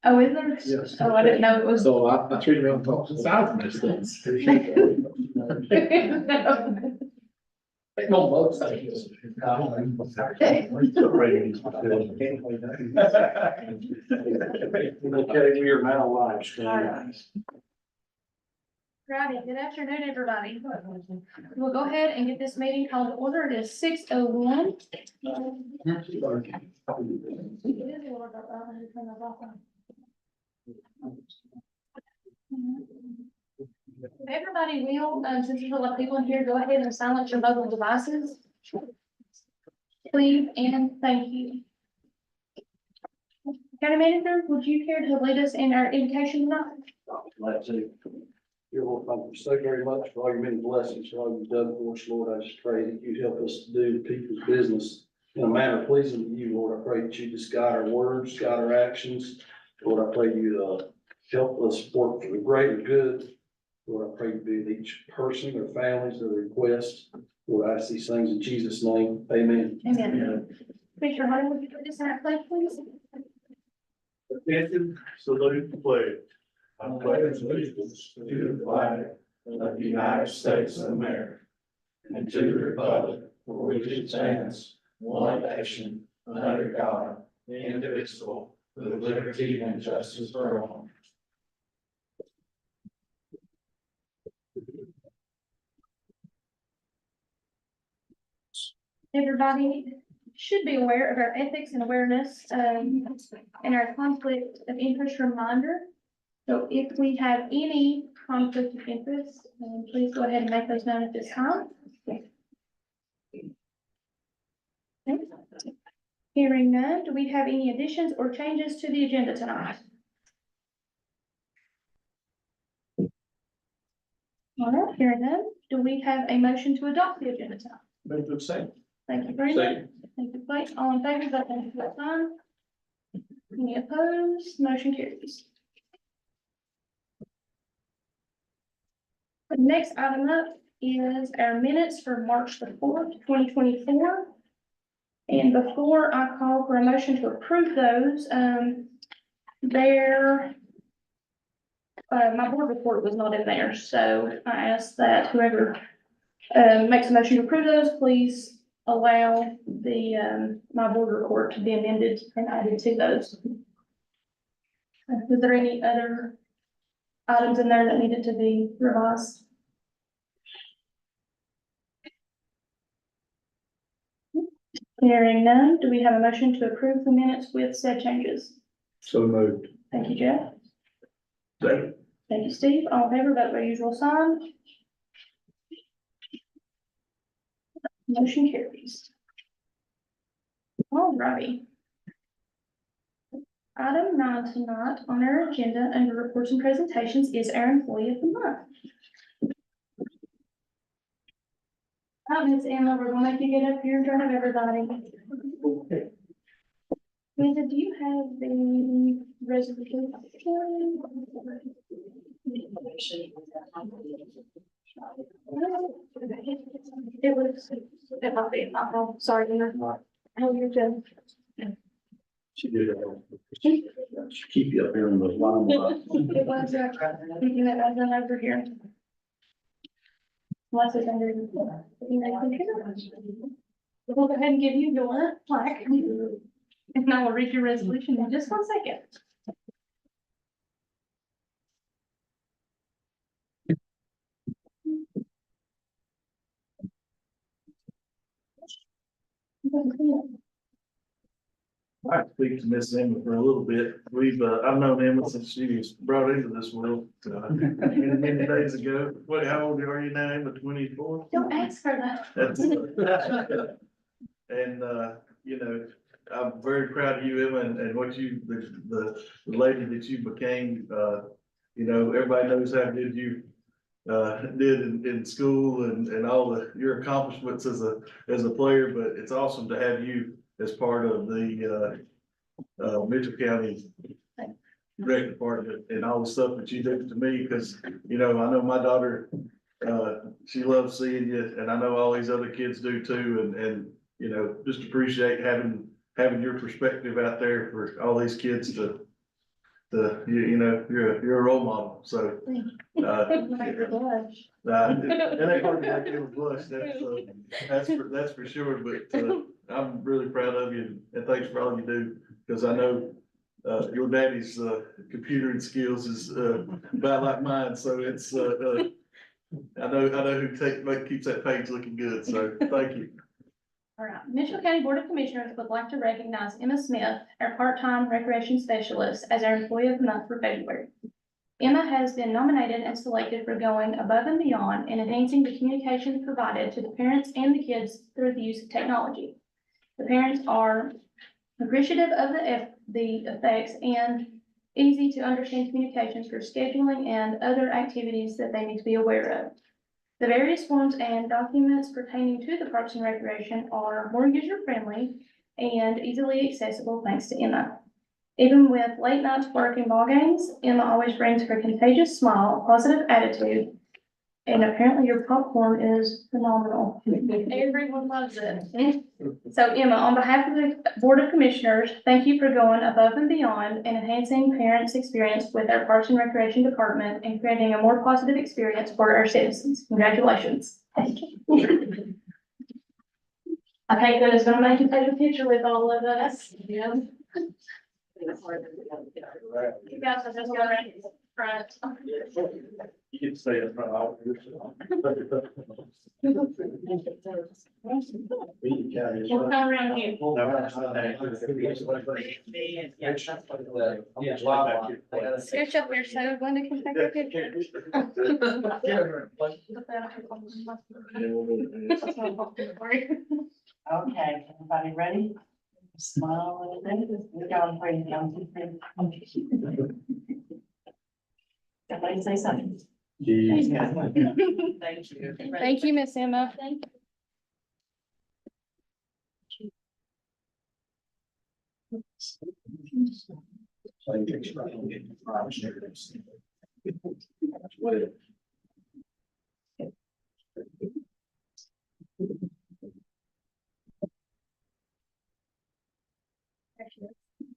Oh, is there? Yes. Oh, I didn't know it was. So I treated them on the sides of those things. No, both sides. Okay, we are now live streaming. Righty, good afternoon, everybody. We'll go ahead and get this meeting called to order. It is 6:01. Everybody will, since there's a lot of people in here, go ahead and silence your mobile devices. Please and thank you. County Manager, would you care to lead us in our invocation tonight? Glad to. Dear Lord, thank you so very much for all your many blessings, for all you've done for us, Lord. I just pray that you help us to do people's business in a manner pleasing to you, Lord. I pray that you just guide our words, guide our actions. Lord, I pray you, help us work for the greater good. Lord, I pray you be with each person, their families, their requests. Lord, I ask these things in Jesus' name. Amen. Amen. Commissioner Harden, would you put this in our pledge, please? Attention, salute the pledge. I pledge allegiance to the flag of the United States of America and to the republic for which it stands, one nation, under God, indivisible, with liberty and justice for all. Everybody should be aware of our ethics and awareness, and our conflict of interest reminder. So if we have any conflict of interest, please go ahead and make those known at this time. Okay. Hearing none, do we have any additions or changes to the agenda tonight? All right, hearing none, do we have a motion to adopt the agenda tonight? Move to abstain. Thank you, Brenda. Thank you, Blake. All in favor, vote by that sign. Any opposed? Motion carries. The next item up is our minutes for March the 4th, 2024. And before I call for a motion to approve those, my board report was not in there, so I asked that whoever makes a motion to approve those, please allow the, my board report to be amended and added to those. Was there any other items in there that needed to be revised? Hearing none, do we have a motion to approve the minutes with said changes? So moved. Thank you, Jeff. Second. Thank you, Steve. All in favor, vote by usual sign. Motion carries. All righty. Item 9 tonight on our agenda under reports and presentations is our employee of the month. Ms. Emma, we're gonna make you get up here in front of everybody. Lisa, do you have the resolution? It was, it might be, oh, sorry, how you're doing? She did it. She keep you up here in the line. It was, thinking that was over here. Unless it's under. We'll go ahead and give you your plaque. And I will read your resolution in just 1 second. I speak to Miss Emma for a little bit. I've known Emma since she was brought into this world, many days ago. How old are you now, Emma? 24? Don't ask for that. That's- And, you know, I'm very proud of you, Emma, and what the lady that you became. You know, everybody knows how good you did in school and all your accomplishments as a player, but it's awesome to have you as part of the Mitchell County Rec Department and all the stuff that you did to me, because, you know, I know my daughter, she loves seeing you, and I know all these other kids do too, and, you know, just appreciate having having your perspective out there for all these kids you know, you're a role model, so. Make her blush. It ain't hard to make you blush, that's for sure, but, I'm really proud of you and thanks for all you do, because I know, your daddy's, computer skills is, about like mine, so it's, I know who keeps that page looking good, so thank you. All right, Mitchell County Board of Commissioners would like to recognize Emma Smith, our part-time recreation specialist, as our employee of the month for February. Emma has been nominated and selected for going above and beyond in enhancing the communications provided to the parents and the kids through the use of technology. The parents are appreciative of the effects and easy to understand communications for scheduling and other activities that they need to be aware of. The various forms and documents pertaining to the Parks and Recreation are more user-friendly and easily accessible thanks to Emma. Even with late nights working ball games, Emma always brings her contagious smile, positive attitude, and apparently your popcorn is phenomenal. Everyone loves it. So Emma, on behalf of the Board of Commissioners, thank you for going above and beyond and enhancing parents' experience with our Parks and Recreation Department and creating a more positive experience for our citizens. Congratulations. Thank you. I think that is gonna make you take a picture with all of us. Yeah. You guys are just going right in front. You can stay in front of We'll come around here. Scooch up here so Glenda can take a picture. Okay, everybody ready? Smile a little bit. We're going crazy. Somebody say something. Thank you. Thank you, Miss Emma. Thank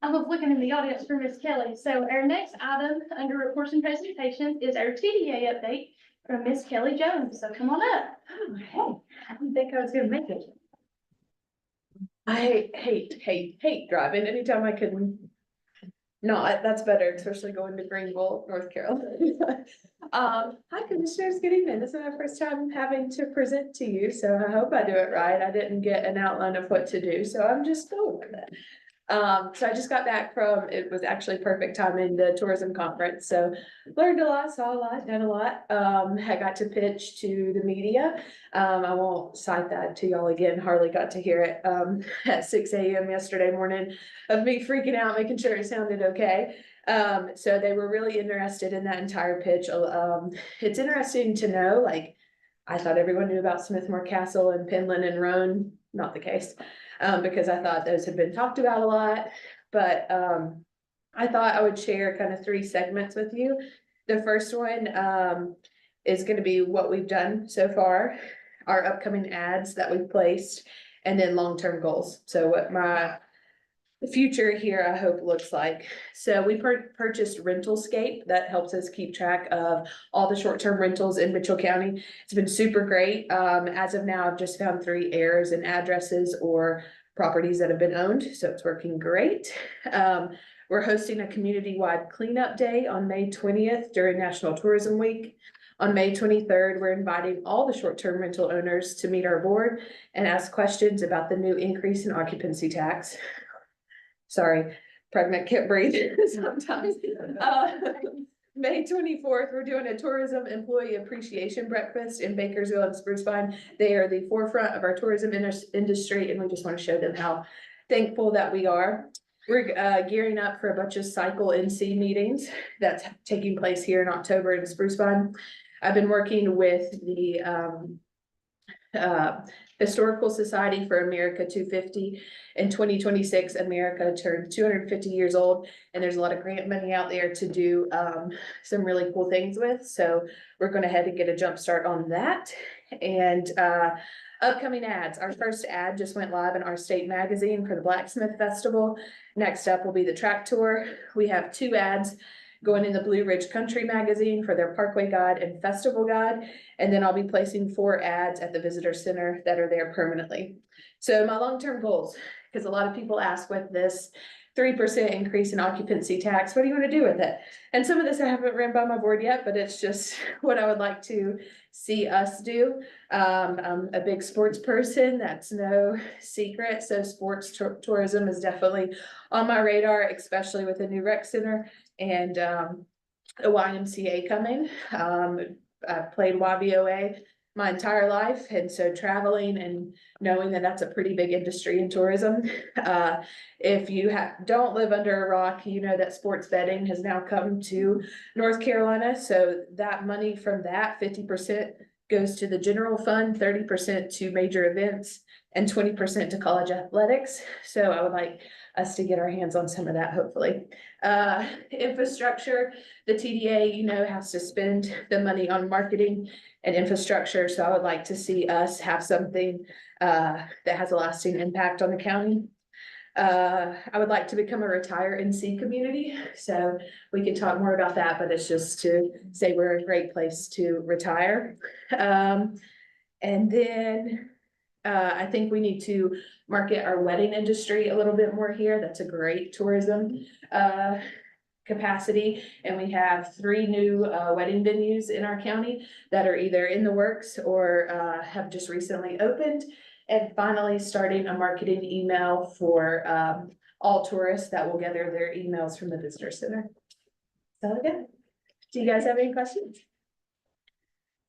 I was looking in the audience for Miss Kelly. So our next item under reports and presentations is our TDA update from Miss Kelly Jones. So come on up. Oh, hey, I didn't think I was gonna make it. I hate driving anytime I can not, that's better, especially going to Greenville, North Carolina. Hi Commissioners, good evening. This is my first time having to present to you, so I hope I do it right. I didn't get an outline of what to do, so I'm just going with it. So I just got back from, it was actually perfect timing, the tourism conference, so learned a lot, saw a lot, done a lot. I got to pitch to the media. I won't cite that to y'all again, Harley got to hear it, at 6 a.m. yesterday morning of me freaking out, making sure it sounded okay. So they were really interested in that entire pitch. It's interesting to know, like, I thought everyone knew about Smithmore Castle and Penland and Roan, not the case. Because I thought those had been talked about a lot, but I thought I would share kind of 3 segments with you. The first one is going to be what we've done so far, our upcoming ads that we've placed, and then long-term goals. So what my future here I hope looks like. So we purchased Rentalscape that helps us keep track of all the short-term rentals in Mitchell County. It's been super great. As of now, I've just found 3 errors in addresses or properties that have been owned, so it's working great. We're hosting a community-wide cleanup day on May 20th during National Tourism Week. On May 23rd, we're inviting all the short-term rental owners to meet our board and ask questions about the new increase in occupancy tax. Sorry, pregnant can't breathe sometimes. May 24th, we're doing a tourism employee appreciation breakfast in Bakersville and Spruce Pine. They are the forefront of our tourism industry, and we just want to show them how thankful that we are. We're gearing up for a bunch of cycle NC meetings that's taking place here in October in Spruce Pine. I've been working with the Historical Society for America 250. In 2026, America turned 250 years old, and there's a lot of grant money out there to do some really cool things with. So we're going to head and get a jump start on that. And Upcoming ads, our first ad just went live in our state magazine for the Blacksmith Festival. Next up will be the track tour. We have 2 ads going in the Blue Ridge Country Magazine for their Parkway Guide and Festival Guide. And then I'll be placing 4 ads at the Visitor Center that are there permanently. So my long-term goals, because a lot of people ask with this 3% increase in occupancy tax, what do you want to do with it? And some of this I haven't ran by my board yet, but it's just what I would like to see us do. I'm a big sports person, that's no secret. So sports tourism is definitely on my radar, especially with the new rec center and a YMCA coming. I've played YBOA my entire life, and so traveling and knowing that that's a pretty big industry in tourism. If you don't live under a rock, you know that sports betting has now come to North Carolina. So that money from that 50% goes to the general fund, 30% to major events, and 20% to college athletics. So I would like us to get our hands on some of that, hopefully. Infrastructure, the TDA, you know, has to spend the money on marketing and infrastructure. So I would like to see us have something that has a lasting impact on the county. I would like to become a retire NC community. So we can talk more about that, but it's just to say we're a great place to retire. And then I think we need to market our wedding industry a little bit more here. That's a great tourism capacity. And we have 3 new wedding venues in our county that are either in the works or have just recently opened. And finally, starting a marketing email for all tourists that will gather their emails from the visitor center. So again, do you guys have any questions?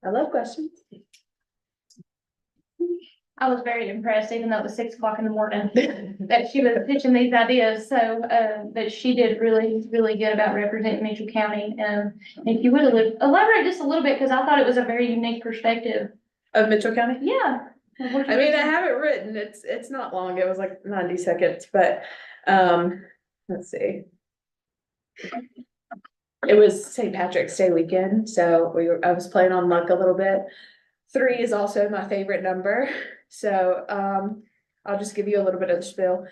I love questions. I was very impressed, even though it was 6 o'clock in the morning, that she was pitching these ideas. So, that she did really, really good about representing Mitchell County. If you would elaborate just a little bit, because I thought it was a very unique perspective. Of Mitchell County? Yeah. I mean, I have it written, it's not long, it was like 90 seconds, but, let's see. It was St. Patrick's Day weekend, so I was playing on luck a little bit. 3 is also my favorite number, so, I'll just give you a little bit of the spiel.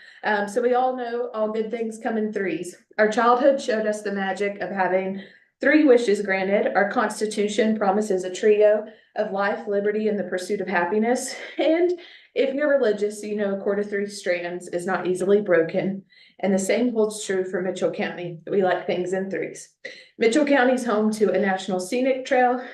So we all know all good things come in 3s. Our childhood showed us the magic of having 3 wishes granted. Our Constitution promises a trio of life, liberty, and the pursuit of happiness. And if you're religious, you know a cord of 3 strands is not easily broken. And the same holds true for Mitchell County. We like things in 3s. Mitchell County is home to a national scenic trail.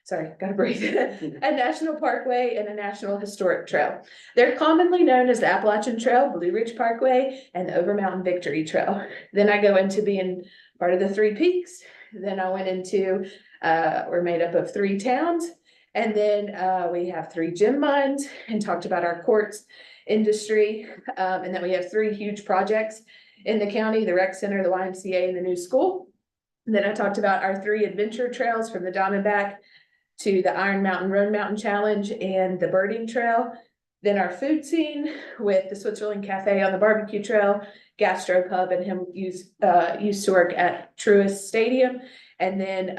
Sorry, gotta breathe. A national parkway and a national historic trail. They're commonly known as the Appalachian Trail, Blue Ridge Parkway, and the Overmountain Victory Trail. Then I go into being part of the 3 peaks. Then I went into, we're made up of 3 towns. And then we have 3 gem mines and talked about our quartz industry. And then we have 3 huge projects in the county, the rec center, the YMCA, and the new school. And then I talked about our 3 adventure trails from the Diamondback to the Iron Mountain Roan Mountain Challenge and the Birding Trail. Then our food scene with the Switzerland Cafe on the barbecue trail, Gastro Pub, and him used to work at Truist Stadium, and then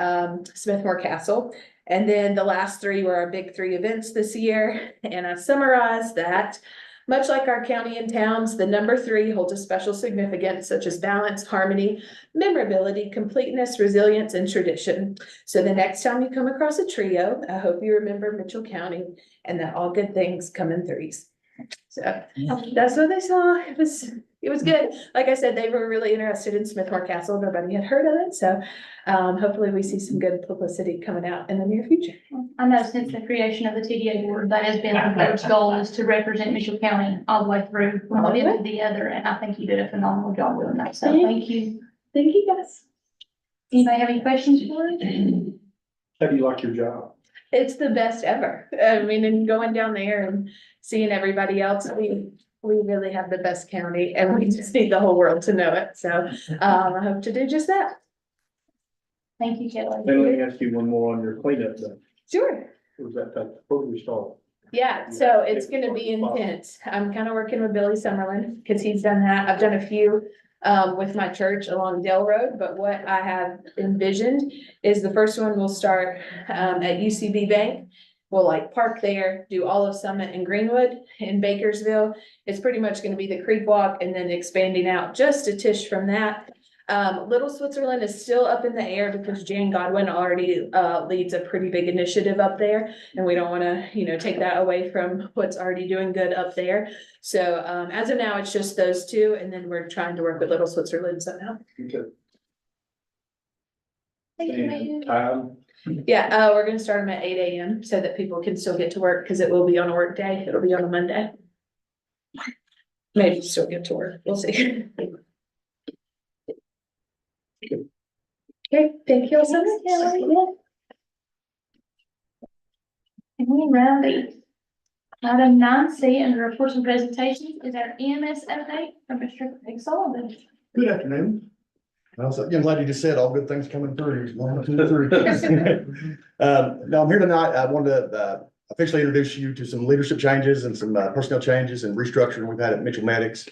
Smithmore Castle. And then the last 3 were our big 3 events this year. And I summarized that, much like our county and towns, the number 3 holds a special significance such as balance, harmony, memorability, completeness, resilience, and tradition. So the next time you come across a trio, I hope you remember Mitchell County and that all good things come in 3s. So that's what they saw. It was good. Like I said, they were really interested in Smithmore Castle. Nobody had heard of it. So hopefully we see some good publicity coming out in the near future. I know since the creation of the TDA board, that has been the board's goal, is to represent Mitchell County all the way through from one end to the other. And I think you did a phenomenal job doing that. So thank you. Thank you, guys. Anybody have any questions for us? How do you like your job? It's the best ever. I mean, and going down there and seeing everybody else, we really have the best county, and we just need the whole world to know it. So I hope to do just that. Thank you, Kelly. And let me ask you one more on your cleanup then. Sure. Was that before we start? Yeah, so it's gonna be intense. I'm kind of working with Billy Summerlin because he's done that. I've done a few with my church along Dale Road, but what I have envisioned is the first one will start at UCB Bank. will like park there, do all of Summit and Greenwood in Bakersville. It's pretty much gonna be the Creek Walk and then expanding out just a tish from that. Little Switzerland is still up in the air because Jan Godwin already leads a pretty big initiative up there. And we don't wanna, take that away from what's already doing good up there. So as of now, it's just those two, and then we're trying to work with Little Switzerland somehow. Okay. Thank you, And ma'am. time, Yeah, we're gonna start them at 8 a.m. so that people can still get to work, because it will be on a work day. It'll be on a Monday. Maybe still get to work. We'll see. Okay, thank you all so much. And we rowdy. Item 9C under reports and presentations is our EMS update from Mr. Craig Sullivan. Good afternoon. As the young lady just said, all good things coming through. 1, 2, 3. Now I'm here tonight. I wanted to officially introduce you to some leadership changes and some personnel changes and restructuring we've had at Mitchell Medics.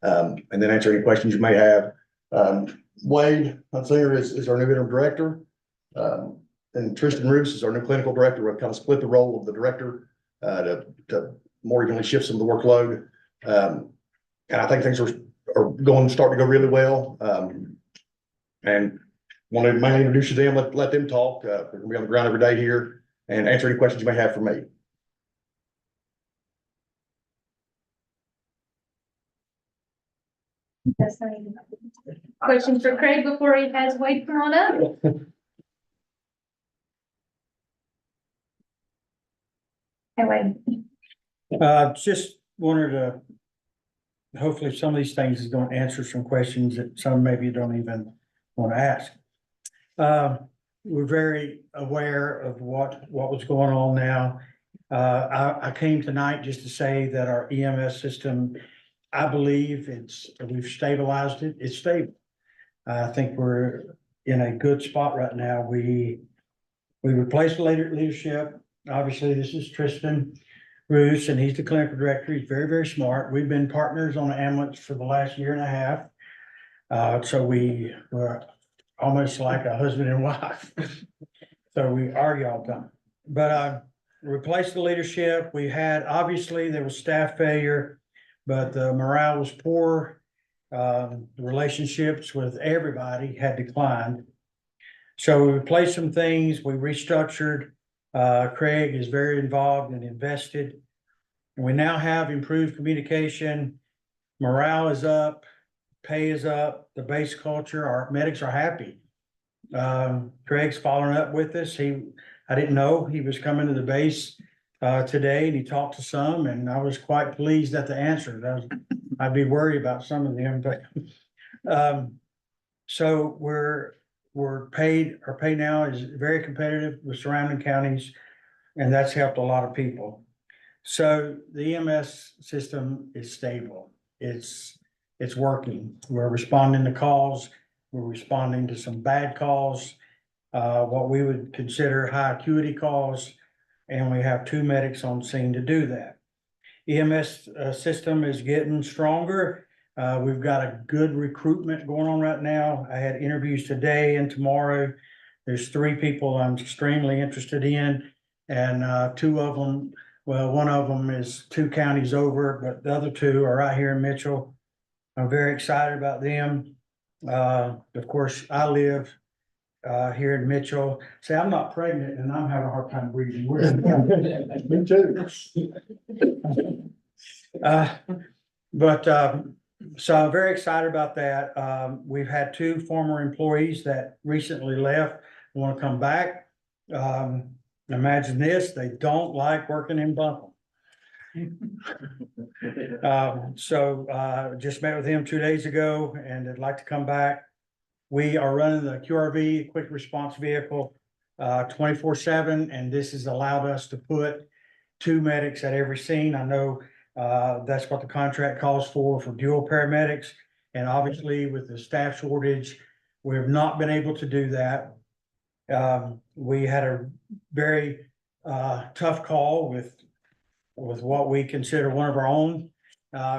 And then answer any questions you may have. Wade Hunsinger is our new interim director. And Tristan Roos is our new clinical director. We've kind of split the role of the director to more evenly shift some of the workload. And I think things are starting to go really well. And want to mainly introduce you to them, let them talk. We're gonna be on the ground every day here and answer any questions you may have for me. Questions for Craig before he has Wade come on up? Hey, Wade. Just wanted to, hopefully some of these things is going to answer some questions that some maybe you don't even want to ask. We're very aware of what was going on now. I came tonight just to say that our EMS system, I believe we've stabilized it. It's stable. I think we're in a good spot right now. We replaced the leadership. Obviously, this is Tristan Roos, and he's the clinical director. He's very, very smart. We've been partners on the ambulance for the last year and a half. So we were almost like a husband and wife. So we argue all the time. But replaced the leadership. Obviously, there was staff failure, but the morale was poor. The relationships with everybody had declined. So we replaced some things. We restructured. Craig is very involved and invested. And we now have improved communication. Morale is up, pay is up, the base culture, our medics are happy. Craig's following up with us. I didn't know he was coming to the base today, and he talked to some, and I was quite pleased at the answer. I'd be worried about some of them, but so we're paid. Our pay now is very competitive with surrounding counties, and that's helped a lot of people. So the EMS system is stable. It's working. We're responding to calls. We're responding to some bad calls, what we would consider high acuity calls, and we have 2 medics on scene to do that. EMS system is getting stronger. We've got a good recruitment going on right now. I had interviews today and tomorrow. There's 3 people I'm extremely interested in, and 2 of them, well, one of them is 2 counties over, but the other 2 are right here in Mitchell. I'm very excited about them. Of course, I live here in Mitchell. Say, I'm not pregnant and I'm having a hard time breathing. Me too. So I'm very excited about that. We've had 2 former employees that recently left, want to come back. Imagine this, they don't like working in Buncombe. Just met with him 2 days ago, and they'd like to come back. We are running the QRV, quick response vehicle, 24/7, and this has allowed us to put 2 medics at every scene. I know that's what the contract calls for dual paramedics. And obviously with the staff shortage, we have not been able to do that. We had a very tough call with what we consider one of our own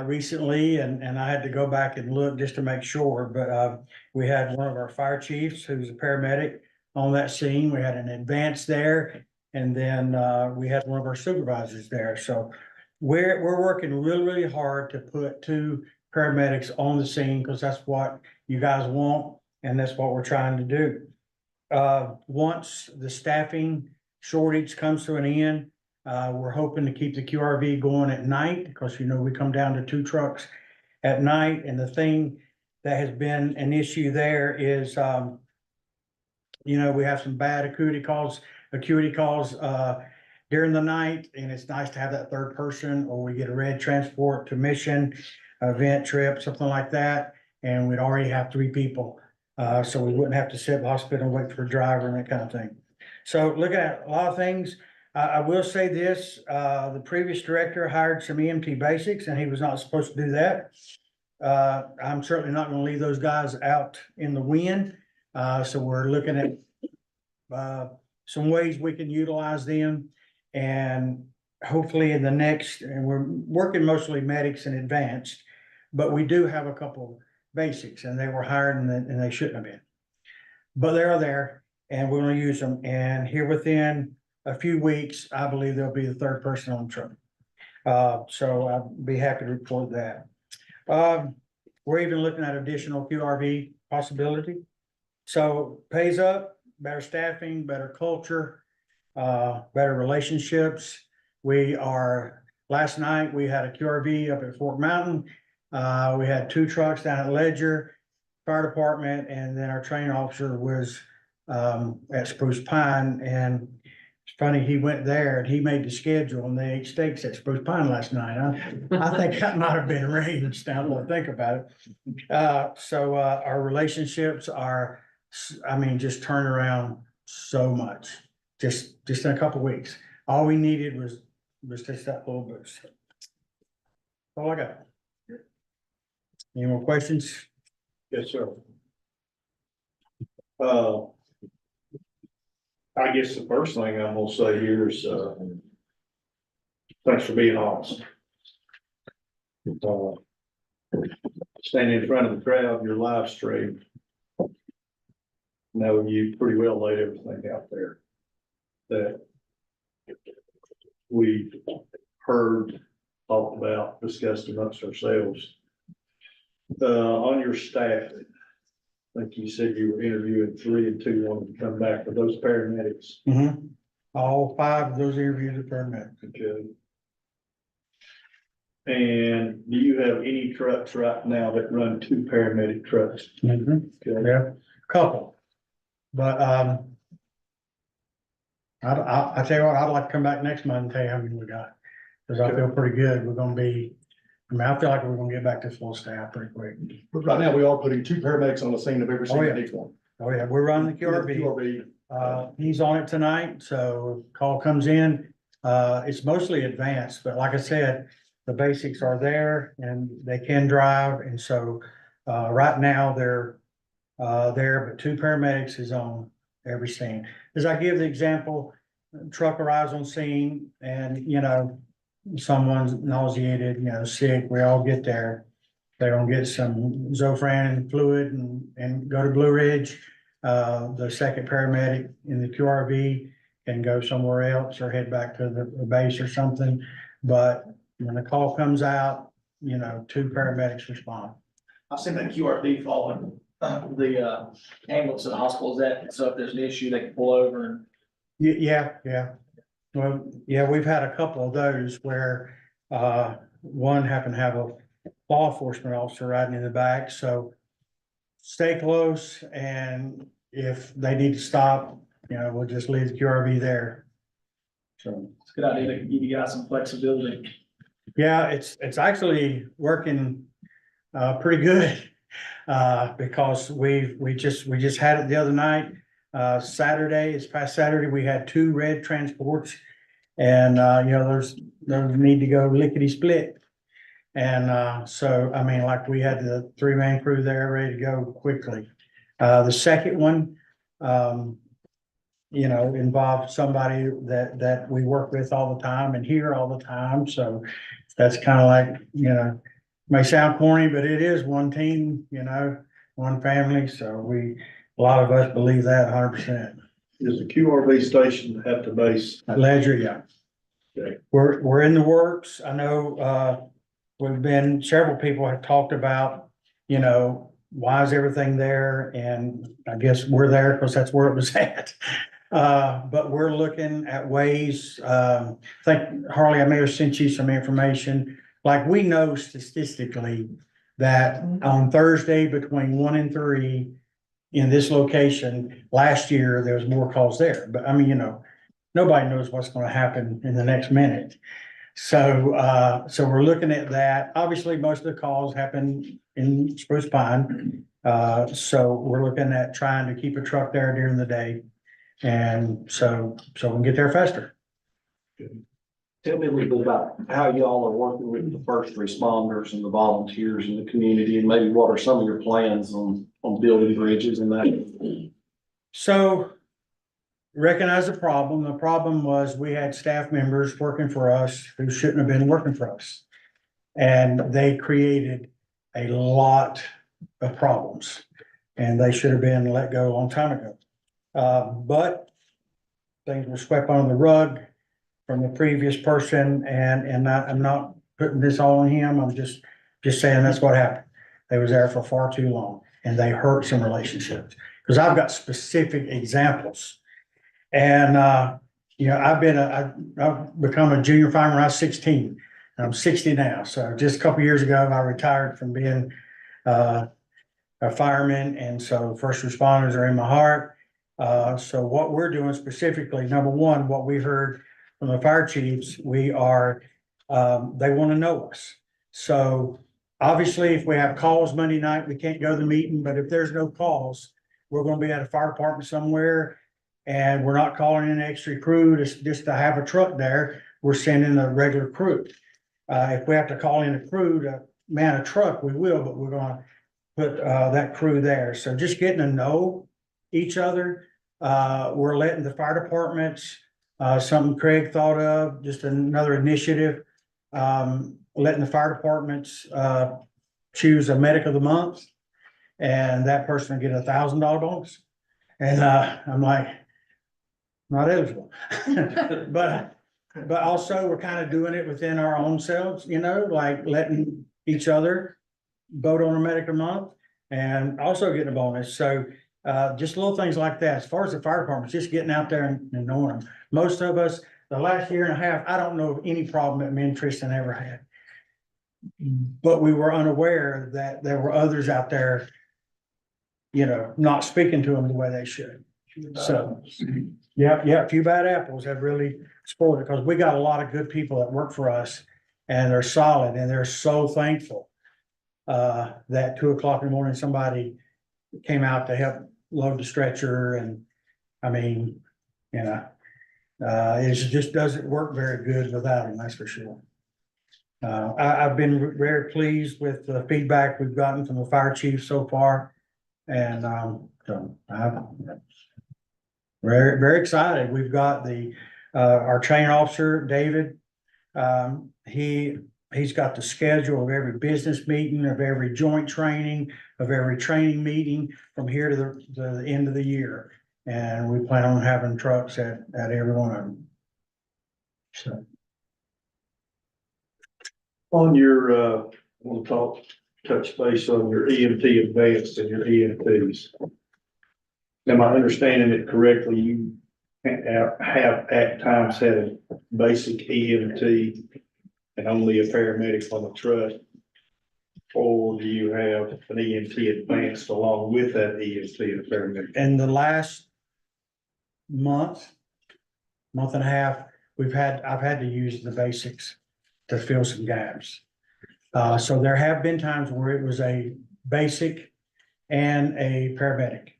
recently, and I had to go back and look just to make sure. But we had one of our fire chiefs who's a paramedic on that scene. We had an advance there. And then, we had one of our supervisors there, so we're working really, really hard to put 2 paramedics on the scene, because that's what you guys want, and that's what we're trying to do. Once the staffing shortage comes to an end, we're hoping to keep the QRV going at night, because we come down to 2 trucks at night, and the thing that has been an issue there is, we have some bad acuity calls during the night, and it's nice to have that third person, or we get a red transport to mission, event trip, something like that, and we'd already have 3 people. So we wouldn't have to sit in the hospital and wait for a driver and that kind of thing. So look at a lot of things. I will say this, the previous director hired some EMT basics, and he was not supposed to do that. I'm certainly not gonna leave those guys out in the wind. So we're looking at some ways we can utilize them, and hopefully in the next, and we're working mostly medics and advanced, but we do have a couple basics, and they were hired and they shouldn't have been. But they're there, and we're gonna use them, and here within a few weeks, I believe there'll be the third person on the truck. So I'll be happy to report that. We're even looking at additional QRV possibility. So pays up, better staffing, better culture, better relationships. Last night, we had a QRV up at Fort Mountain. We had 2 trucks down at Ledger Fire Department, and then our training officer was, at Spruce Pine, and it's funny, he went there and he made the schedule, and they ate steaks at Spruce Pine last night. I think that might have been arranged, now that I think about it. So our relationships are, just turn around so much, just in a couple weeks. All we needed was just that little boost. That's all I got. Any more questions? Yes, sir. I guess the first thing I'm gonna say here is, thanks for being honest. Standing in front of the crowd, your live stream. No, you pretty well laid everything out there that we heard, talked about, discussed amongst ourselves. On your staff, I think you said you were interviewing 3 and 2 wanted to come back for those paramedics. All 5 of those interviews are paramedics. Okay. And do you have any trucks right now that run 2 paramedic trucks? Okay. Yeah, couple. But, I tell you what, I'd like to come back next month and tell you how many we got. Cause I feel pretty good. We're gonna be, I feel like we're gonna get back to full staff pretty quick. But right now, we are putting 2 paramedics on the scene of every single yeah. needs one. Oh, yeah, we're running the QRV. He's on it tonight, so call comes in. It's mostly advanced, but like I said, the basics are there and they can drive. And so, right now they're there, but 2 paramedics is on every scene. As I give the example, truck arrives on scene and, someone's nauseated, sick, we all get there. They're gonna get some Zofran fluid and go to Blue Ridge. The second paramedic in the QRV can go somewhere else or head back to the base or something. But when the call comes out, 2 paramedics respond. I've seen that QRV following the ambulance at the hospital, is that, so if there's an issue, they can pull over and. Yeah. Well, yeah, we've had a couple of those where, one happened to have a law enforcement officer riding in the back, so stay close, and if they need to stop, we'll just leave the QRV there. So. It's a good idea to give you guys some flexibility. Yeah, it's actually working, pretty good, because we just had it the other night. This past Saturday, we had 2 red transports, and, those need to go lickety split. And, so, like we had the 3-man crew there ready to go quickly. The second one, involved somebody that we work with all the time and hear all the time. So that's kind of like, may sound corny, but it is one team, one family. So a lot of us believe that 100%. Is the QRV station at the base? At Ledger, yeah. Okay. We're in the works. I know, several people have talked about, you know, why is everything there? And I guess we're there because that's where it was at. But we're looking at ways, I think Harley, I may have sent you some information. Like we know statistically that on Thursday between 1 and 3 in this location, last year, there was more calls there. But I mean, you know, nobody knows what's gonna happen in the next minute. So, so we're looking at that. Obviously, most of the calls happen in Spruce Pine. So we're looking at trying to keep a truck there during the day. And so we can get there faster. Tell me a little bit about how y'all are working with the first responders and the volunteers in the community, and maybe what are some of your plans on building bridges and that? So recognize the problem. The problem was we had staff members working for us who shouldn't have been working for us. And they created a lot of problems, and they should have been let go a long time ago. But things were swept under the rug from the previous person, and I'm not putting this all on him. I'm just saying that's what happened. They was there for far too long, and they hurt some relationships. Because I've got specific examples. And, you know, I've become a junior fireman when I was 16. I'm 60 now. So just a couple years ago, I retired from being a fireman. And so first responders are in my heart. So what we're doing specifically, number one, what we heard from the fire chiefs, they want to know us. So obviously, if we have calls Monday night, we can't go to the meeting, but if there's no calls, we're going to be at a fire department somewhere, and we're not calling in an extra crew just to have a truck there. We're sending a regular crew. If we have to call in a crew to man a truck, we will, but we're going to put that crew there. So just getting to know each other. We're letting the fire departments, something Craig thought of, just another initiative, letting the fire departments choose a medic of the month, and that person will get $1,000 bonus. And I'm like, not eligible. But also we're kind of doing it within our own selves, you know, like letting each other vote on a medic a month and also getting a bonus. So just little things like that. As far as the fire department, just getting out there and knowing them. Most of us, the last year and a half, I don't know of any problem that me and Tristan ever had. But we were unaware that there were others out there, you know, not speaking to them the way they should. So, yeah, a few bad apples have really spoiled it, because we got a lot of good people that work for us, and they're solid, and they're so thankful that 2 o'clock in the morning, somebody came out to help load the stretcher. And I mean, you know, it just doesn't work very good without them, that's for sure. I've been very pleased with the feedback we've gotten from the fire chief so far. And so I'm very, very excited. We've got our training officer, David. He's got the schedule of every business meeting, of every joint training, of every training meeting from here to the end of the year. And we plan on having trucks at every one of them. So. On your, I want to touch base on your EMT advanced and your EMTs. Am I understanding it correctly? You have at times had a basic EMT and only a paramedic on the truck? Or do you have an EMT advanced along with that EMT and a paramedic? In the last month and a half, I've had to use the basics to fill some gaps. So there have been times where it was a basic and a paramedic.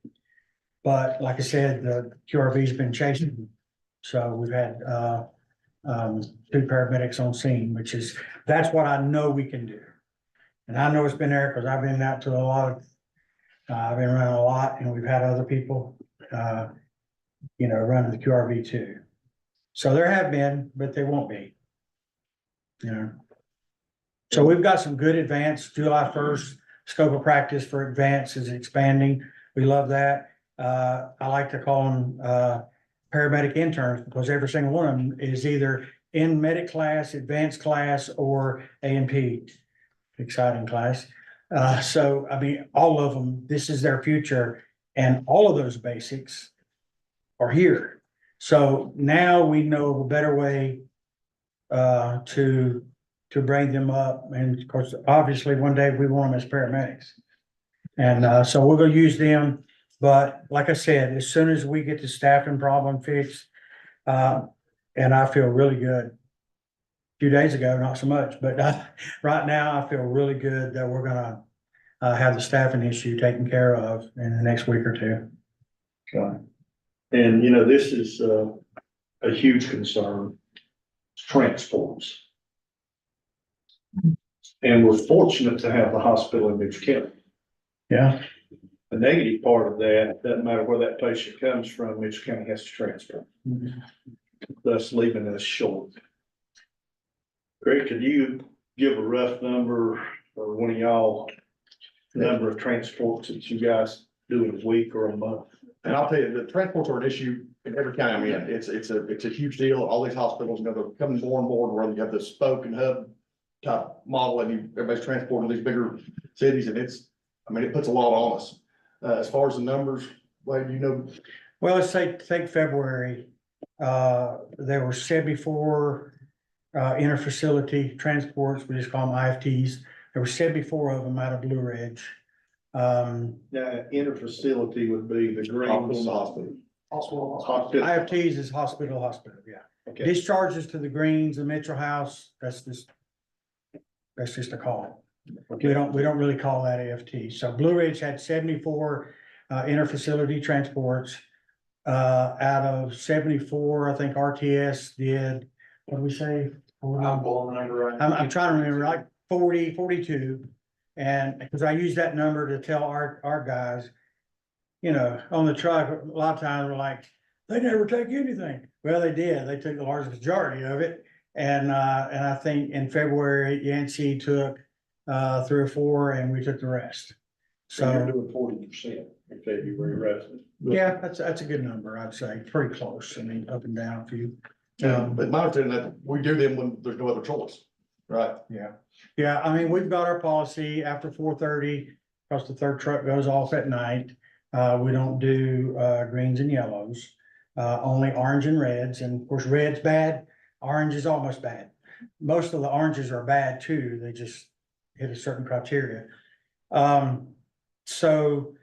But like I said, the QRV's been chasing. So we've had 2 paramedics on scene, that's what I know we can do. And I know it's been there because I've been out to a lot of, I've been around a lot, and we've had other people, you know, running the QRV too. So there have been, but there won't be. You know, so we've got some good advanced. July 1st, scope of practice for advance is expanding. We love that. I like to call them paramedic interns, because every single one of them is either in medic class, advanced class, or A&P. Exciting class. So, I mean, all of them, this is their future, and all of those basics are here. So now we know a better way to bring them up, and of course, obviously, one day we want them as paramedics. And so we're gonna use them, but like I said, as soon as we get the staffing problem fixed, and I feel really good. A few days ago, not so much, but right now I feel really good that we're gonna have the staffing issue taken care of in the next week or two. Okay. And, you know, this is a huge concern, transports. And we're fortunate to have the hospital in Mitchell County. Yeah, The negative part of that, doesn't matter where that patient comes from, Mitchell County has to transport, thus leaving us short. Greg, could you give a rough number, or one of y'all, number of transports that you guys do in a week or a month? And I'll tell you, the transports are an issue in every county. I mean, it's a huge deal. All these hospitals, you know, they're coming more and more where you have the spoke and hub type model, and everybody's transporting these bigger cities, and it puts a lot on us. As far as the numbers, Wade, you know, well, let's say, take February, there were 74 interfacility transports, we just call them IFTs. There were 74 of them out of Blue Ridge. Now, interfacility would be the Greens. hospital. Hospital. IFTs is hospital, yeah. Okay, Discharges to the Greens, the Mitchell House, that's just a call. We don't really call that AFT. So Blue Ridge had 74 interfacility transports. Out of 74, I think RTS did, what did we say? I'm pulling the number right. I'm trying to remember, like 40, 42. And because I use that number to tell our guys, you know, on the truck, a lot of times we're like, they never take anything. Well, they did. They took the largest majority of it. And I think in February, Yancey took 3 or 4, and we took the rest. so you're So, doing 40% in February, roughly. yeah, that's a good number, I'd say, pretty close. I mean, up and down a few. But my understanding that we do them when there's no other choice, right? Yeah, I mean, we've got our policy after 4:30, because the third truck goes off at night. We don't do greens and yellows, only orange and reds, and of course, red's bad, orange is almost bad. Most of the oranges are bad too, they just hit a certain criteria. So,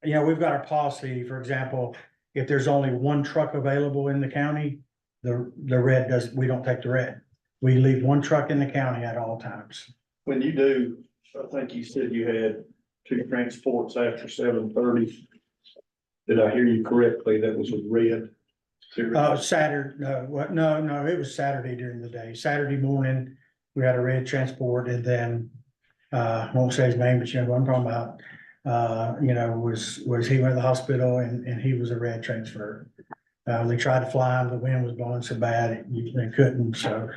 you know, we've got our policy, for example, if there's only one truck available in the county, the red we don't take the red. We leave one truck in the county at all times. When you do, I think you said you had 2 transports after 7:30. Did I hear you correctly? That was a red? Saturday, no, it was Saturday during the day. Saturday morning, we had a red transport, and then, I won't say his name, but you know what I'm talking about. You know, was he went to the hospital, and he was a red transfer. They tried to fly him, the wind was blowing so bad, they couldn't, so.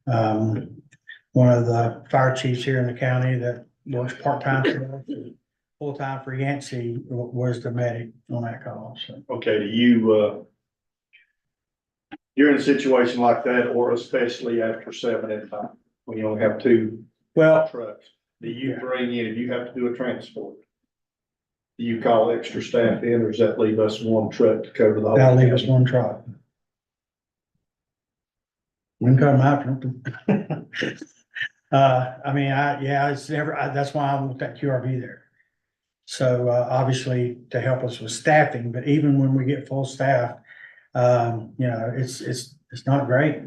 One of the fire chiefs here in the county that works part-time for us, full-time for Yancey, was the medic on that call, so. Okay, do you, you're in a situation like that, or especially after 7 at night, when you only have 2 Well, trucks, do you Yeah. bring in, if you have to do a transport? Do you call extra staff in, or does that leave us 1 truck to cover the whole? that'll leave us one truck. We can cut them out. I mean, it's never, that's why I want that QRV there. So, obviously, to help us with staffing, but even when we get full staff, you know, it's not great.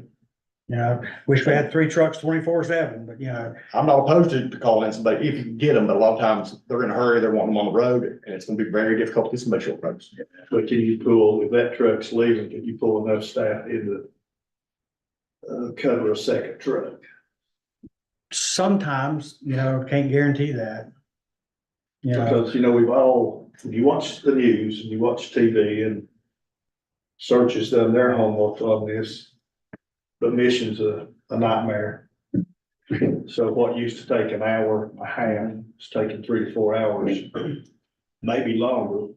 You know, wish we had 3 trucks 24/7, but you know, I'm not opposed to calling in somebody if you can get them, but a lot of times they're in a hurry, they're wanting them on the road, and it's gonna be very difficult to get somebody short roads. But can you pull, if that truck's leaving, can you pull enough staff in to cover a second truck? sometimes, you know, can't guarantee that. You know, Because, you know, if you watch the news and you watch TV, and Search has done their homework on this, the mission's a nightmare. So what used to take an hour and a half, it's taking 3 to 4 hours, maybe longer,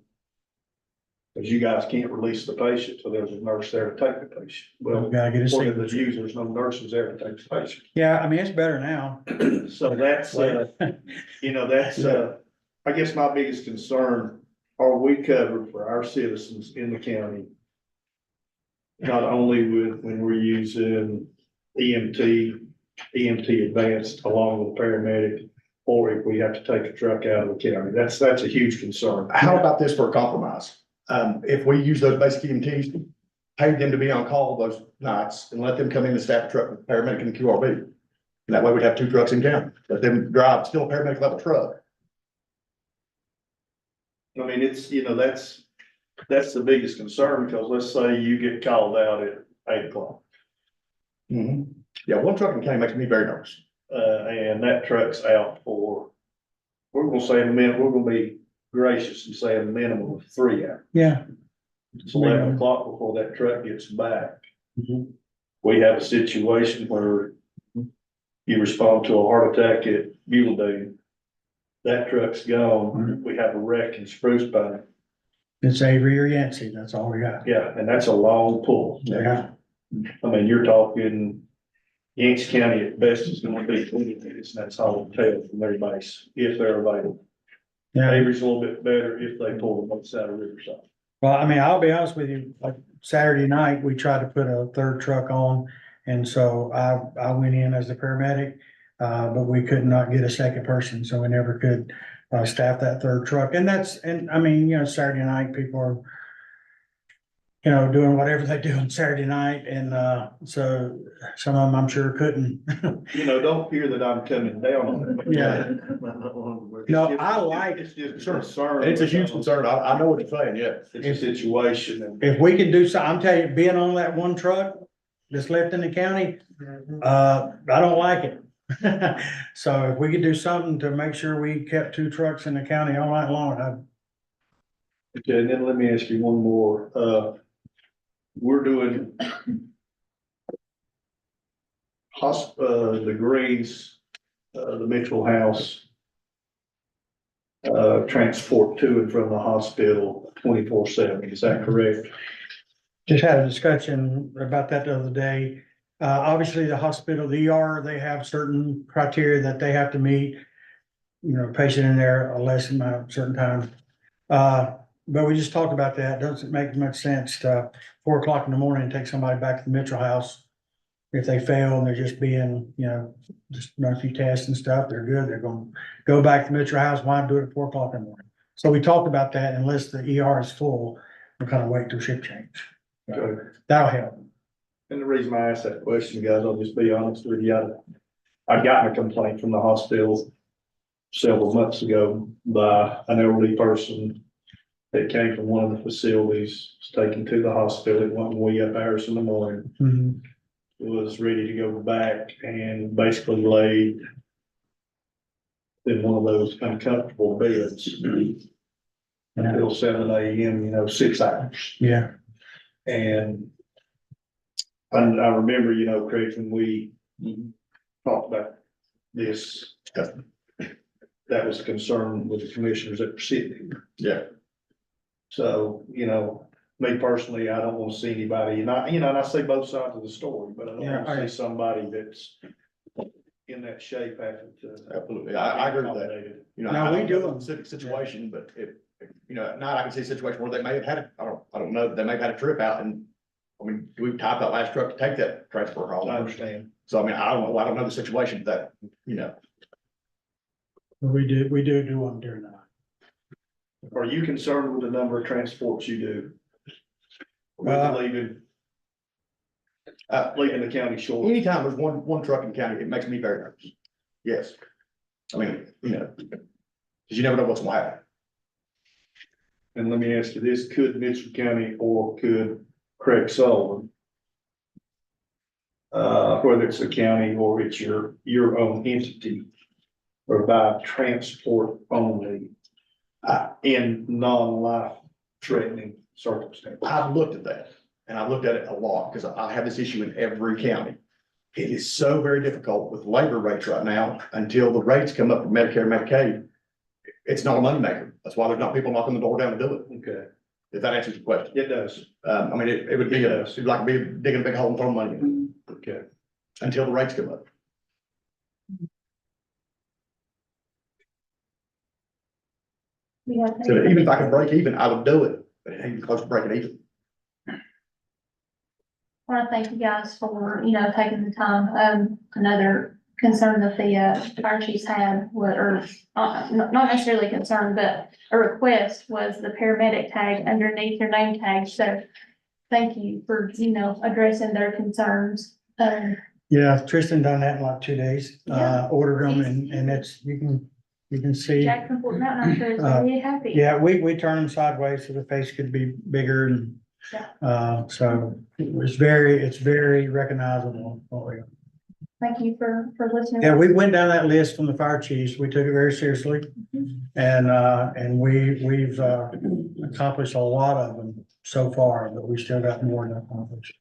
Because you guys can't release the patient, so there's a nurse there to take the patient. We Well, gotta get a according to the signature. news, there's no nurses there to take the patient. Yeah, I mean, it's better now. So that's, you know, that's, I guess my biggest concern, are we covered for our citizens in the county? Not only with, when we're using EMT advanced along with paramedic, or if we have to take a truck out of the county, that's a huge concern. How about this for a compromise? If we use those basic EMTs, pay them to be on call those nights and let them come in and staff a truck with paramedic and QRB. And that way we'd have 2 trucks in county, let them drive still a paramedic level truck. I mean, it's, you know, that's the biggest concern, because let's say you get called out at 8 o'clock. Yeah, one truck in county makes me very nervous. And that truck's out for, we're gonna say in a minute, we're gonna be gracious and say a minimum of 3 hours. Yeah. It's 11 o'clock before that truck gets back. Mhm. We have a situation where you respond to a heart attack at Beulah. That truck's gone. We have a wreck in Spruce Pine. It's Avery or Yancey, that's all we got. Yeah, and that's a long pull. Yeah. I mean, you're talking Yancey County at best is gonna be 20 minutes, and that's all it'll take from their base, if they're available. Yeah, Avery's a little bit better if they pull them outside of Riverside. well, I mean, I'll be honest with you, like Saturday night, we tried to put a 3rd truck on. And so I went in as the paramedic, but we could not get a second person, so we never could staff that 3rd truck. And I mean, you know, Saturday night, people are, you know, doing whatever they do on Saturday night, and so some of them I'm sure couldn't. You know, don't hear that I'm coming down on it. Yeah. No, I like- It's just a concern. It's a huge concern. I know what you're saying, yeah. It's a situation, and If we can do so, I'm telling you, being on that one truck that's left in the county, I don't like it. So if we could do something to make sure we kept 2 trucks in the county all night long, okay, and then let me ask you one more. We're doing the Greens, the Mitchell House, transport to and from the hospital 24/7, is that correct? just had a discussion about that the other day. Obviously, the hospital, the ER, they have certain criteria that they have to meet. You know, patient in there a less amount, certain time. But we just talked about that. Doesn't make much sense to 4 o'clock in the morning, take somebody back to the Mitchell House. If they fail and they're just being, you know, just run a few tests and stuff, they're good, they're gonna go back to the Mitchell House, why do it at 4 o'clock in the morning? So we talked about that, unless the ER is full, we'll kind of wait till shift change. Okay. That'll help. And the reason I asked that question, guys, I'll just be honest with you. I got a complaint from the hospital several months ago by an elderly person that came from one of the facilities, was taken to the hospital at 1 wee up hours in the morning, Mhm. was ready to go back and basically laid in one of those uncomfortable beds until 7 AM, you know, 6 hours. Yeah, And I remember, you know, Craig, when we talked about this, that was a concern with the commissioners that were sitting. Yeah. So, you know, me personally, I don't want to see anybody, and I, you know, and I see both sides of the story, but I don't want Yeah, to see somebody that's in that shape having to. Absolutely. I agree with that. accommodated. You know, No, I we don't do know them. the specific situation, but you know, at night I can see a situation where they may have had, I don't know, they may have had a trip out and, I mean, do we type that last truck to take that transfer hall? I understand. So I mean, I don't know the situation that, you know, we do them during the night. Are you concerned with the number of transports you do? With leaving the county short? anytime there's one truck in county, it makes me very nervous. Yes. I mean, you know, because you never know what's gonna happen. And let me ask you this, could Mitchell County or could Craig Sullivan, whether it's a county or it's your own entity, provide transport only in non-life threatening circumstances? I've looked at that and I've looked at it a lot because I have this issue in every county. It is so very difficult with labor rates right now until the rates come up for Medicare and Medicaid. It's not a moneymaker. That's why there's not people knocking the door down to do it. Okay. if that answers your question. It does. I mean, it would be, it'd like be digging a big hole and throwing money in Okay. until the rates come up. We have- So even if I could break even, I would do it, but it ain't even close to breaking even. I want to thank you guys for, taking the time. Another concern that the fire chiefs had, not necessarily concern, but a request was the paramedic tag underneath your name tag. So thank you for, addressing their concerns. Yeah, Tristan done that in like 2 days, Yeah. ordered them and it's, you can see. Jackson Fort Mountain, I'm sure is very happy. Yeah, we turn them sideways so the face could be bigger and, so it's very recognizable. Thank you for listening. Yeah, we went down that list from the fire chiefs. We took it very seriously. And we've accomplished a lot of them so far, but we still got more to accomplish.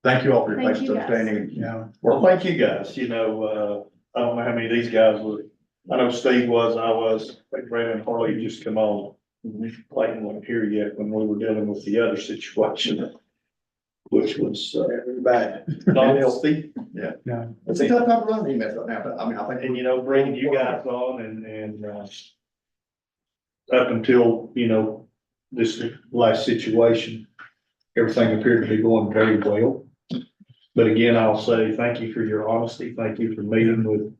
Thank you all for your Thank patience, you, guys. understanding. Yeah. Well, thank you guys, I don't know how many of these guys were, I know Steve was, I was, like Brandon and Harley just come on. Clayton wasn't here yet when we were dealing with the other situation, which was, Bad. not healthy. Yeah. It's a tough time to run an EMS right now, but I mean, I think. And, bringing you guys on and up until, this last situation, everything appeared to be going very well. But again, I'll say thank you for your honesty. Thank you for meeting with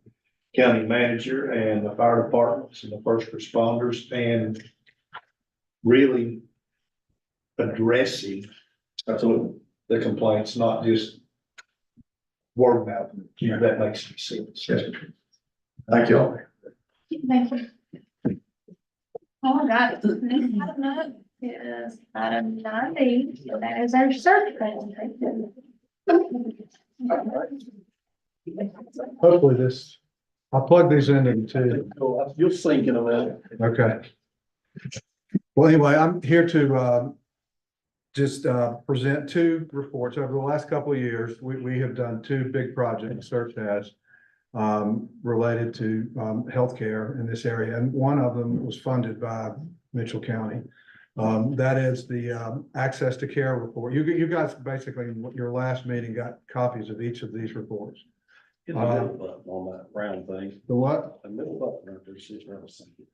county manager and the fire departments and the first responders and really addressing the complaints, not just word mouth. That makes sense. Thank you all. Thank you. All right, next item up is item 9B, and that is our search presentation. Hopefully this, I'll plug these into two. You'll sink in a minute. Okay. Well, anyway, I'm here to just present two reports. Over the last couple of years, we have done two big projects, Search has, related to healthcare in this area. And one of them was funded by Mitchell County. That is the Access to Care report. You guys basically, in your last meeting, got copies of each of these reports. Hit the middle button on that round thing. The what? The middle button right there, sits right beside it.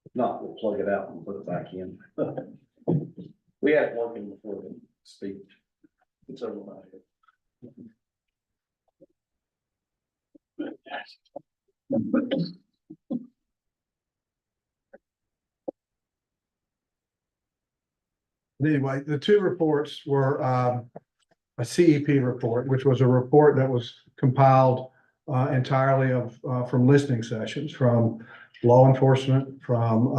If not, we'll plug it out and put it back in. We had it working before the speech. It's over my head. Anyway, the two reports were a CEP report, which was a report that was compiled entirely from listening sessions, from law enforcement, from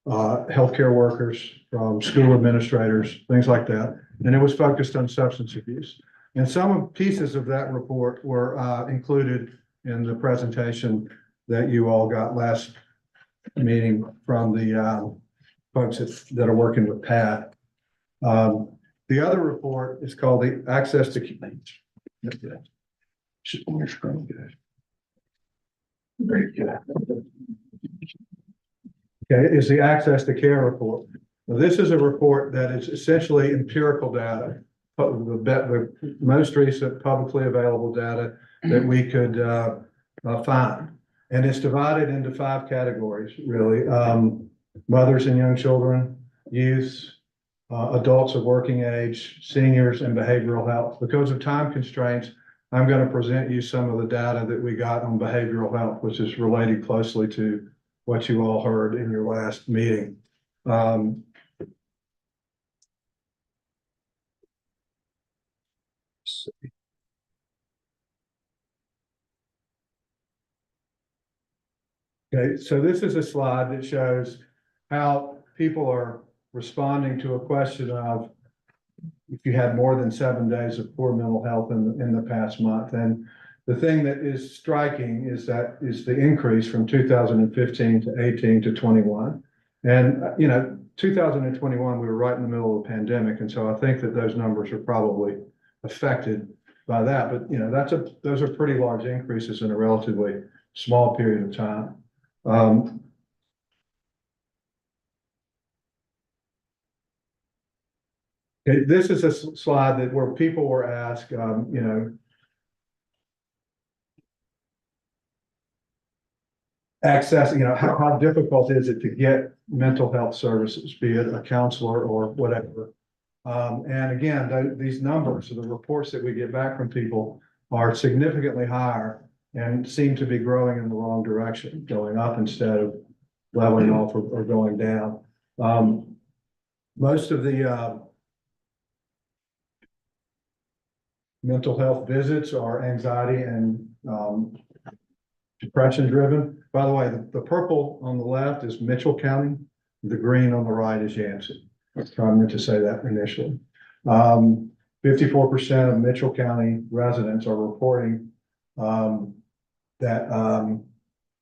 healthcare workers, from school administrators, things like that. And it was focused on substance abuse. And some pieces of that report were included in the presentation that you all got last meeting from the folks that are working with Pat. The other report is called the Access to. Just on your screen, guys. Very good. Okay, is the Access to Care report. Now, this is a report that is essentially empirical data, the most recent publicly available data that we could find. And it's divided into 5 categories, really. Mothers and young children, youth, adults of working age, seniors, and behavioral health. Because of time constraints, I'm going to present you some of the data that we got on behavioral health, which is related closely to what you all heard in your last meeting. Okay, so this is a slide that shows how people are responding to a question of if you had more than 7 days of poor mental health in the past month. And the thing that is striking is the increase from 2015 to 18 to 21. And, 2021, we were right in the middle of the pandemic. And so I think that those numbers are probably affected by that. But, those are pretty large increases in a relatively small period of time. Okay, this is a slide that where people were asked, accessing, how difficult is it to get mental health services, be it a counselor or whatever. And again, these numbers, the reports that we get back from people are significantly higher and seem to be growing in the wrong direction, going up instead of leveling off or going down. Most of the mental health visits are anxiety and depression driven. By the way, the purple on the left is Mitchell County. The green on the right is Yancey. So I meant to say that initially. 54% of Mitchell County residents are reporting that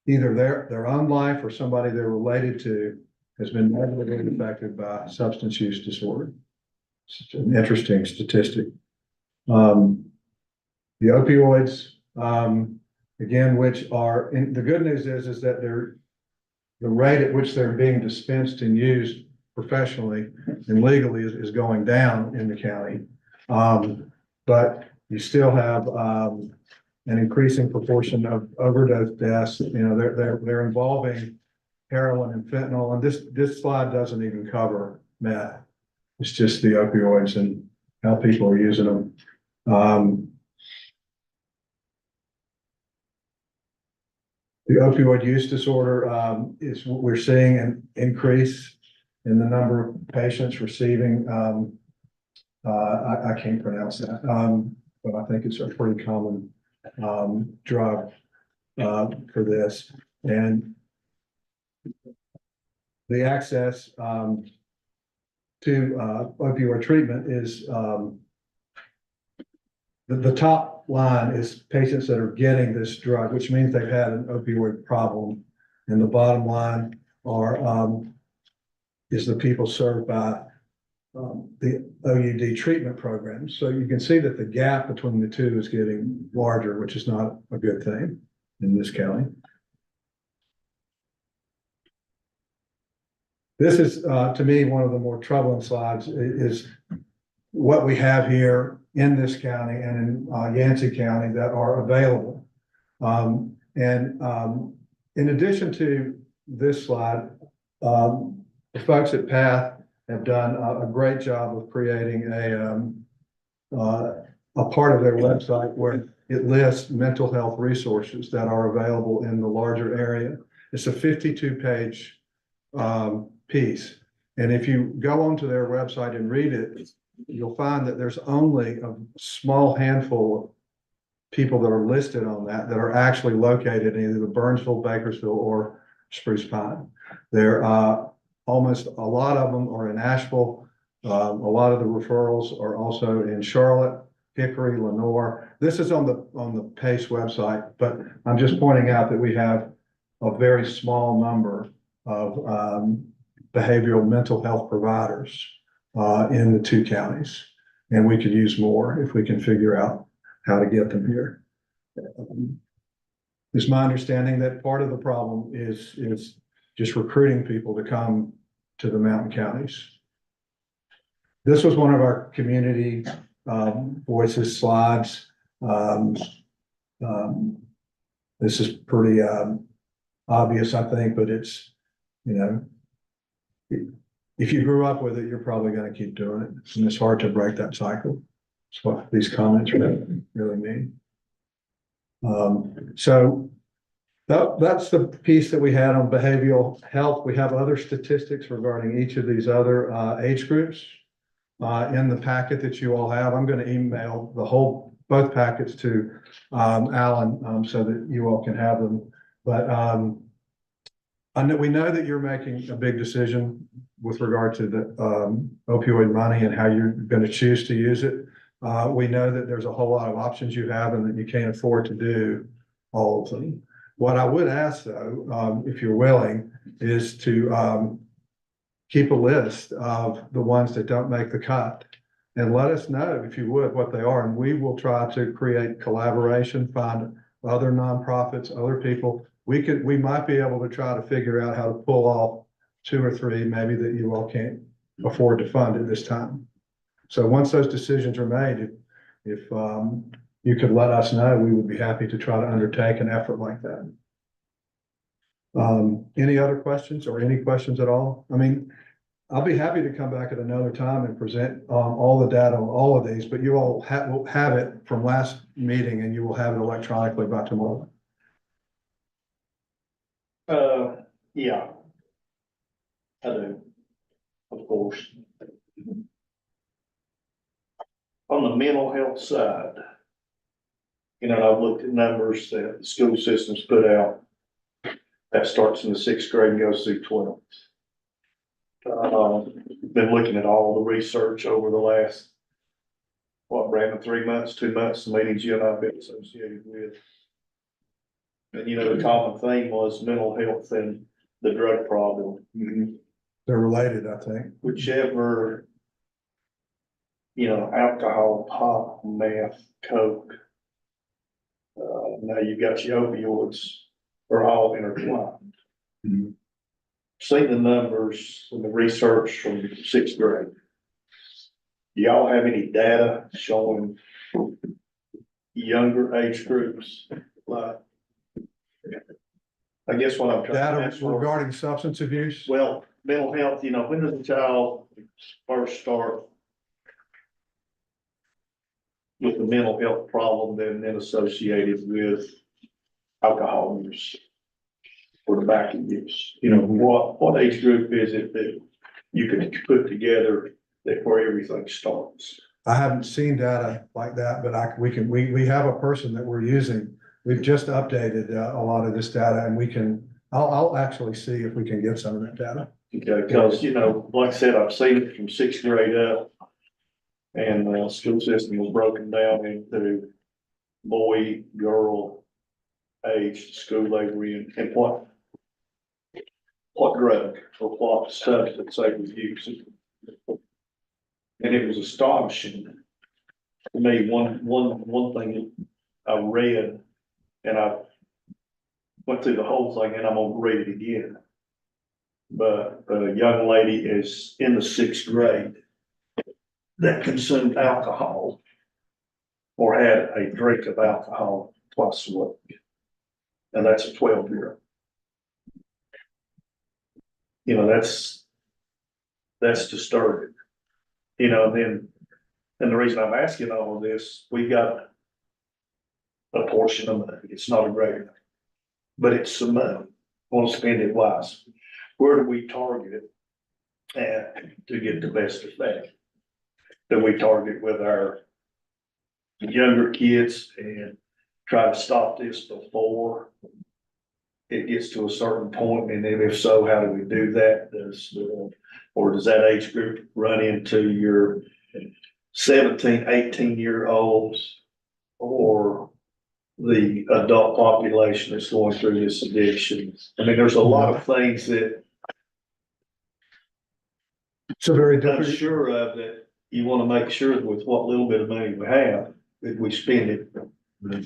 either their own life or somebody they're related to has been negatively affected by substance use disorder. It's an interesting statistic. The opioids, again, which are, and the good news is that the rate at which they're being dispensed and used professionally and legally is going down in the county. But you still have an increasing proportion of overdose deaths. They're involving heroin and fentanyl, and this slide doesn't even cover meth. It's just the opioids and how people are using them. The opioid use disorder is what we're seeing an increase in the number of patients receiving, I can't pronounce that, but I think it's a pretty common drug for this. And the access to opioid treatment is the top line is patients that are getting this drug, which means they've had an opioid problem. And the bottom line is the people served by the OUD treatment program. So you can see that the gap between the two is getting larger, which is not a good thing in this county. This is, to me, one of the more troubling slides is what we have here in this county and in Yancey County that are available. In addition to this slide, the folks at PATH have done a great job of creating a part of their website where it lists mental health resources that are available in the larger area. It's a 52-page piece. And if you go onto their website and read it, you'll find that there's only a small handful of people that are listed on that are actually located in either Burnsville, Bakersville, or Spruce Pine. There almost a lot of them are in Asheville. A lot of the referrals are also in Charlotte, Hickory, Lenore. This is on the PACE website, but I'm just pointing out that we have a very small number of behavioral mental health providers in the two counties. And we could use more if we can figure out how to get them here. It's my understanding that part of the problem is just recruiting people to come to the mountain counties. This was one of our community voices slides. This is pretty obvious, I think, but it's, if you grew up with it, you're probably going to keep doing it. And it's hard to break that cycle. That's what these comments really mean. So that's the piece that we had on behavioral health. We have other statistics regarding each of these other age groups in the packet that you all have. I'm going to email both packets to Alan so that you all can have them. But we know that you're making a big decision with regard to the opioid money and how you're going to choose to use it. We know that there's a whole lot of options you have and that you can't afford to do all of them. What I would ask, though, if you're willing, is to keep a list of the ones that don't make the cut and let us know, if you would, what they are. And we will try to create collaboration, find other nonprofits, other people. We might be able to try to figure out how to pull off 2 or 3, maybe that you all can't afford to fund at this time. So once those decisions are made, if you could let us know, we would be happy to try to undertake an effort like that. Any other questions or any questions at all? I mean, I'll be happy to come back at another time and present all the data on all of these, but you all will have it from last meeting and you will have it electronically by tomorrow. Yeah. I do, of course. On the mental health side, you know, I've looked at numbers that the school systems put out. That starts in the 6th grade and goes through 12th. Been looking at all the research over the last, what, Brandon, 3 months, 2 months, the meetings you and I have been associated with. And you know, the common theme was mental health and the drug problem. They're related, I think. Whichever, you know, alcohol, pot, meth, coke. Now you've got your opioids, are all intertwined. See the numbers and the research from 6th grade. Do y'all have any data showing younger age groups, like? I guess what I'm trying to Data ask for. regarding substance abuse? Well, mental health, you know, when does a child first start with the mental health problem then associated with alcohol use or tobacco use? You know, what age group is it that you can put together that where everything starts? I haven't seen data like that, but we have a person that we're using. We've just updated a lot of this data and I'll actually see if we can get some of that data. Okay, because, you know, like I said, I've seen it from 6th grade up. And the school system was broken down into boy, girl, age, school they were in, and what drug or what substance they was using. And it was astonishing to me. One thing I read, and I went through the whole thing, and I'm gonna read it again. But a young lady is in the 6th grade that consumed alcohol or had a drink of alcohol twice a week. And that's a 12-year-old. You know, that's disturbing. You know, and the reason I'm asking all of this, we got a portion of money. It's not a great thing, but it's some money. Want to spend it wisely. Where do we target it at to get the best effect? That we target with our younger kids and try to stop this before it gets to a certain point, and then if so, how do we do that? Does that age group run into your 17, 18-year-olds or the adult population that's going through this addiction? I mean, there's a lot of things that It's a very I'm different. sure of that you want to make sure that with what little bit of money we have, that we spend it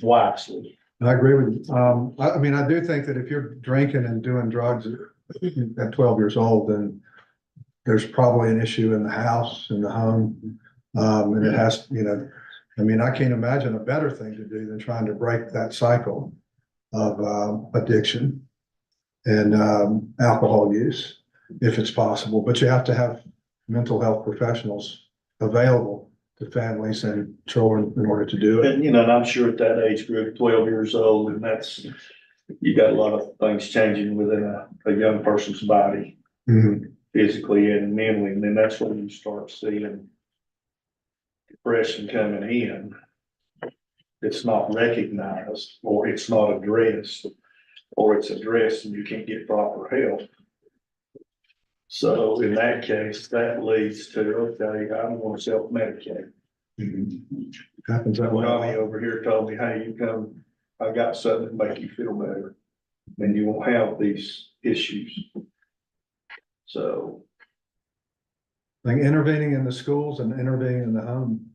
wisely. I agree with you. I mean, I do think that if you're drinking and doing drugs at 12 years old, then there's probably an issue in the house, in the home. And it has, you know, I mean, I can't imagine a better thing to do than trying to break that cycle of addiction and alcohol use, if it's possible. But you have to have mental health professionals available to families and children in order to do it. And, you know, and I'm sure at that age group, 12 years old, and that's, you got a lot of things changing within a young person's body, physically and mentally. And then that's when you start seeing depression coming in. It's not recognized, or it's not addressed, or it's addressed and you can't get proper help. So in that case, that leads to, okay, I'm gonna self-medicate. Happens that way. Tommy over here told me, hey, you come, I got something to make you feel better, and you won't have these issues. So. I think intervening in the schools and intervening in the home,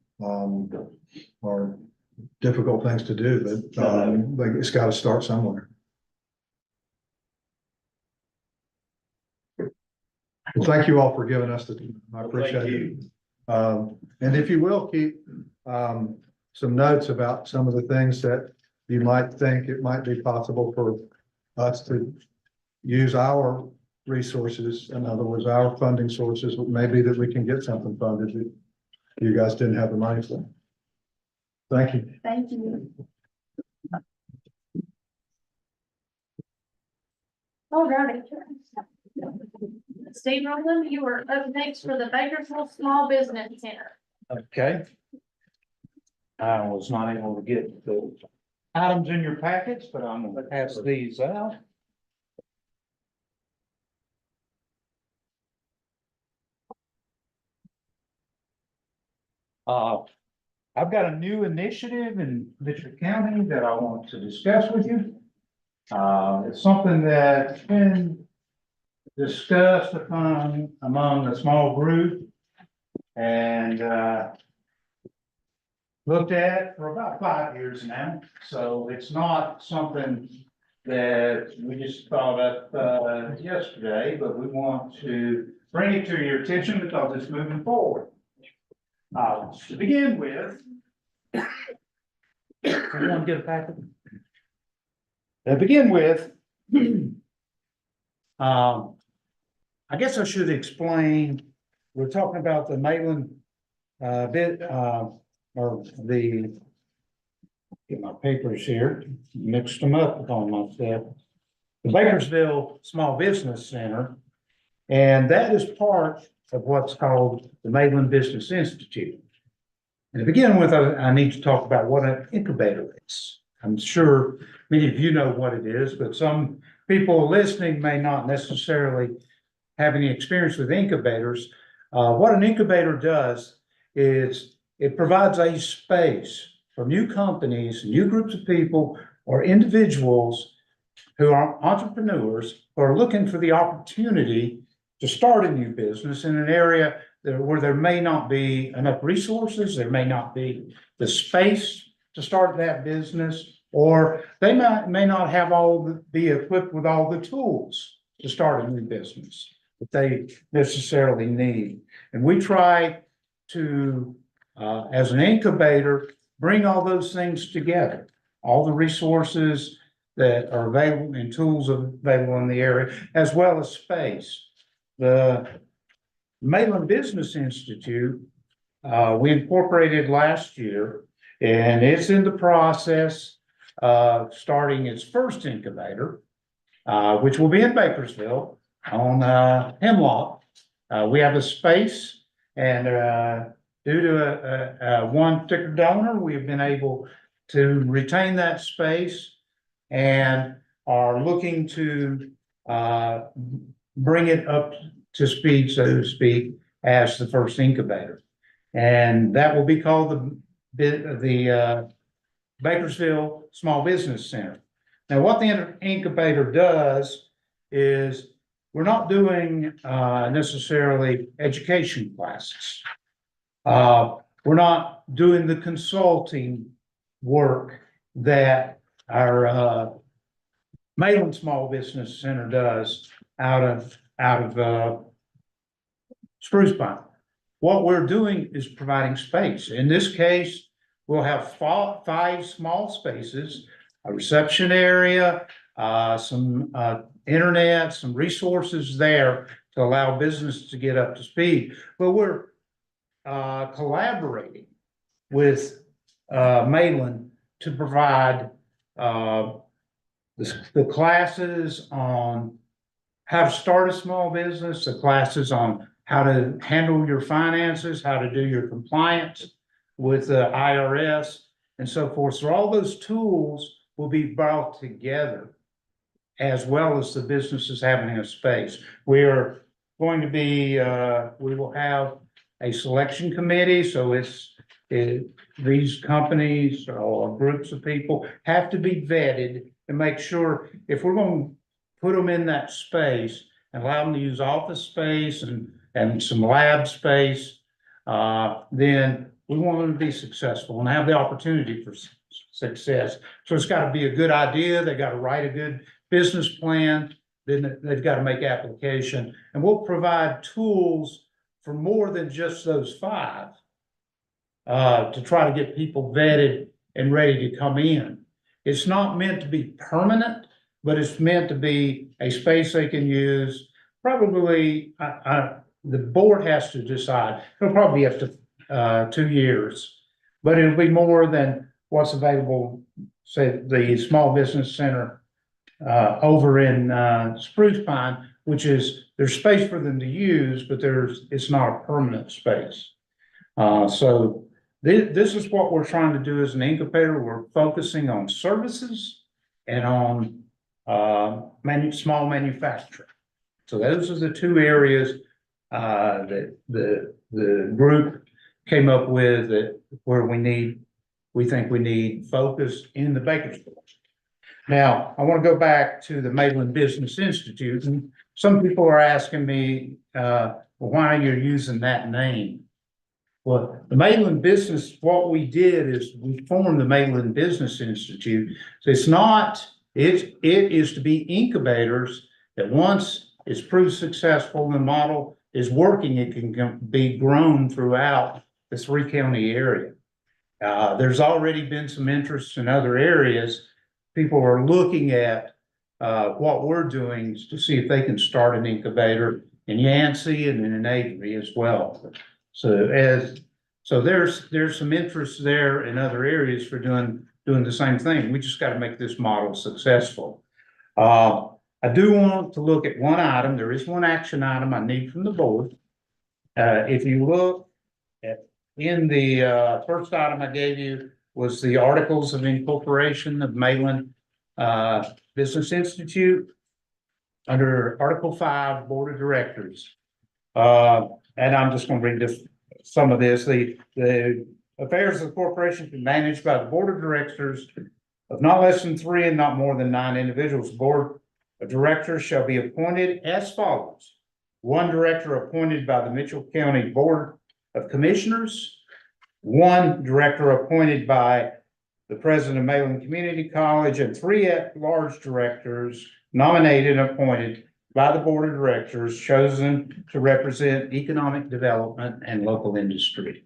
are difficult things to do, but, like, it's gotta start somewhere. Well, thank you all for giving us the, I appreciate Thank it. you. And if you will, keep, some notes about some of the things that you might think it might be possible for us to use our resources, in other words, our funding sources, maybe that we can get something funded that you guys didn't have the money for. Thank you. Thank you. All righty. Steve Rowland, you are up next for the Bakersville Small Business Center. Okay. I was not able to get the items in your packets, but I'm gonna pass these out. I've got a new initiative in Mitchell County that I want to discuss with you. It's something that's been discussed among a small group and, looked at for about 5 years now. So it's not something that we just thought up, yesterday, but we want to bring it to your attention because it's moving forward. To begin with, everyone get a packet? To begin with, I guess I should explain, we're talking about the Maitland, or get my papers here, mixed them up on myself. The Bakersville Small Business Center, and that is part of what's called the Maitland Business Institute. And to begin with, I need to talk about what an incubator is. I'm sure many of you know what it is, but some people listening may not necessarily have any experience with incubators. What an incubator does is it provides a space for new companies, new groups of people, or individuals who are entrepreneurs who are looking for the opportunity to start a new business in an area where there may not be enough resources, there may not be the space to start that business, or they may not have be equipped with all the tools to start a new business that they necessarily need. And we try to, as an incubator, bring all those things together, all the resources that are available and tools available in the area, as well as space. The Maitland Business Institute, we incorporated last year, and it's in the process of starting its first incubator, which will be in Bakersville on Hemlock. We have a space, and due to one particular donor, we have been able to retain that space and are looking to bring it up to speed, so to speak, as the first incubator. And that will be called the Bakersville Small Business Center. Now, what the incubator does is we're not doing necessarily education classes. We're not doing the consulting work that our Maitland Small Business Center does out of Spruce Pine. What we're doing is providing space. In this case, we'll have five small spaces, a reception area, some internet, some resources there to allow business to get up to speed. But we're collaborating with Maitland to provide the classes on how to start a small business, the classes on how to handle your finances, how to do your compliance with the IRS and so forth. So all those tools will be brought together, as well as the businesses having a space. We are going to be, we will have a selection committee, so these companies or groups of people have to be vetted to make sure if we're going to put them in that space and allow them to use office space and some lab space, then we want them to be successful and have the opportunity for success. So it's got to be a good idea. They got to write a good business plan. Then they've got to make application, and we'll provide tools for more than just those 5. To try to get people vetted and ready to come in. It's not meant to be permanent, but it's meant to be a space they can use. Probably, the board has to decide. It'll probably be up to 2 years. But it'll be more than what's available, say, the Small Business Center over in Spruce Pine, which is, there's space for them to use, but it's not a permanent space. So this is what we're trying to do as an incubator. We're focusing on services and on small manufacturing. So those are the 2 areas that the group came up with that where we think we need focus in the Bakersfield. Now, I want to go back to the Mayland Business Institute, and some people are asking me, well, why are you using that name? Well, the Mayland Business, what we did is we formed the Mayland Business Institute. So it is to be incubators that once it's proved successful and the model is working, it can be grown throughout the 3-county area. There's already been some interest in other areas. People are looking at what we're doing to see if they can start an incubator in Yancey and in Avery as well. So there's some interest there in other areas for doing the same thing. We just got to make this model successful. I do want to look at one item. There is one action item I need from the board. If you look in the first item I gave you was the Articles of Incorporation of Mayland Business Institute under Article 5, Board of Directors. And I'm just going to read some of this. The affairs of the corporation be managed by the Board of Directors of not less than 3 and not more than 9 individuals. The Board of Directors shall be appointed as follows: 1 director appointed by the Mitchell County Board of Commissioners, 1 director appointed by the president of Mayland Community College, and 3 at-large directors nominated and appointed by the Board of Directors chosen to represent economic development and local industry.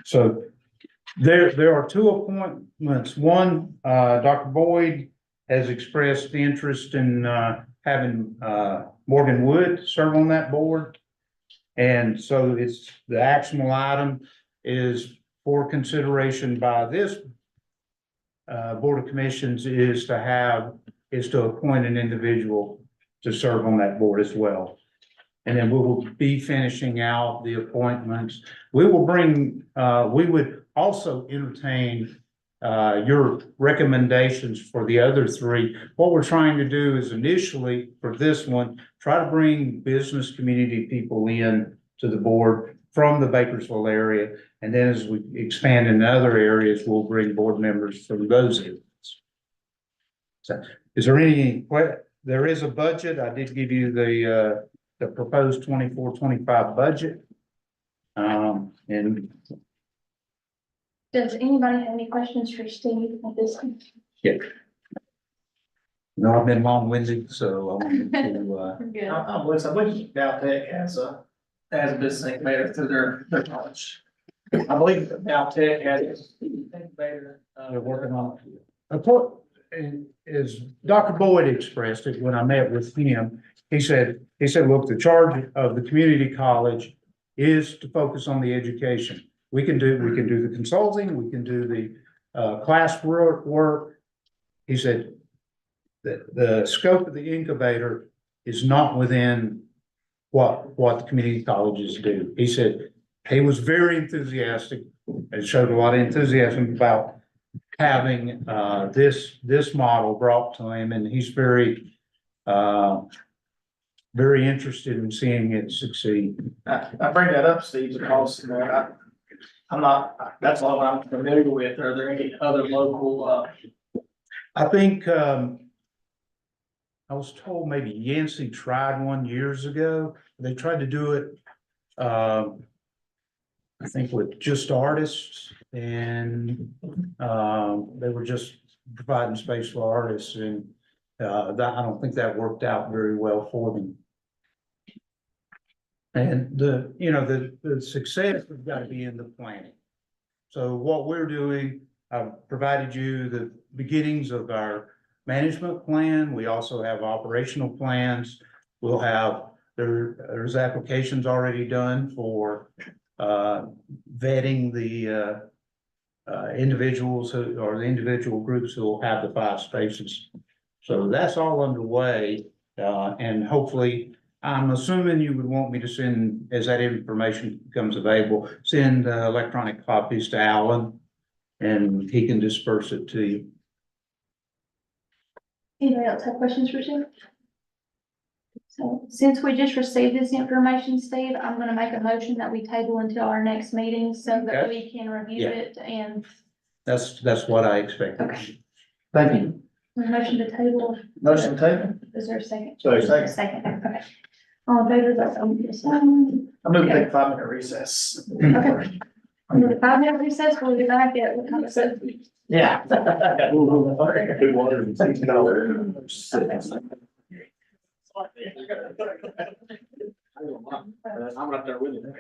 So there are 2 appointments. One, Dr. Boyd has expressed interest in having Morgan Wood serve on that board. And so it's the actionable item is for consideration by this Board of Commissions is to appoint an individual to serve on that board as well. And then we will be finishing out the appointments. We will we would also entertain your recommendations for the other 3. What we're trying to do is initially for this one, try to bring business community people in to the board from the Bakersfield area. And then as we expand in other areas, we'll bring board members from those areas. So is there there is a budget. I did give you the proposed 24-25 budget. And Does anybody have any questions for Steve at this time? yeah. No, I've been long-winded, so I wanted to, Good. I believe Dowtech has a business incubator through their college. I believe Dowtech has an incubator. they're working on it. And as Dr. Boyd expressed it when I met with him, he said, look, the charge of the community college is to focus on the education. We can do the consulting, we can do the class work. He said that the scope of the incubator is not within what the community colleges do. He said he was very enthusiastic and showed a lot of enthusiasm about having this model brought to him, and he's very interested in seeing it succeed. I bring that up, Steve, because I'm not, that's all I'm familiar with. Are there any other local, I think, I was told maybe Yancey tried one years ago. They tried to do it, I think with just artists, and, they were just providing space for artists, and, I don't think that worked out very well for them. And the success has got to be in the planning. So what we're doing, I've provided you the beginnings of our management plan. We also have operational plans. We'll have, there's applications already done for vetting the individuals who, or the individual groups who will have the 5 spaces. So that's all underway, and hopefully, I'm assuming you would want me to send, as that information becomes available, send electronic copies to Alan, and he can disperse it to you. Anybody else have questions for Jim? So since we just received this information, Steve, I'm gonna make a motion that we table until our next meeting so that Okay. we can review Yeah. it and. That's what I expected. Okay. Thank you. Motion to table, Motion taken. is there a second? Second. Second, okay. All in favor, vote on this. I'm gonna take a 5-minute recess. Okay. I'm gonna 5-minute recess, we'll be back at what time is it? Yeah. Good water. I'm right there with you.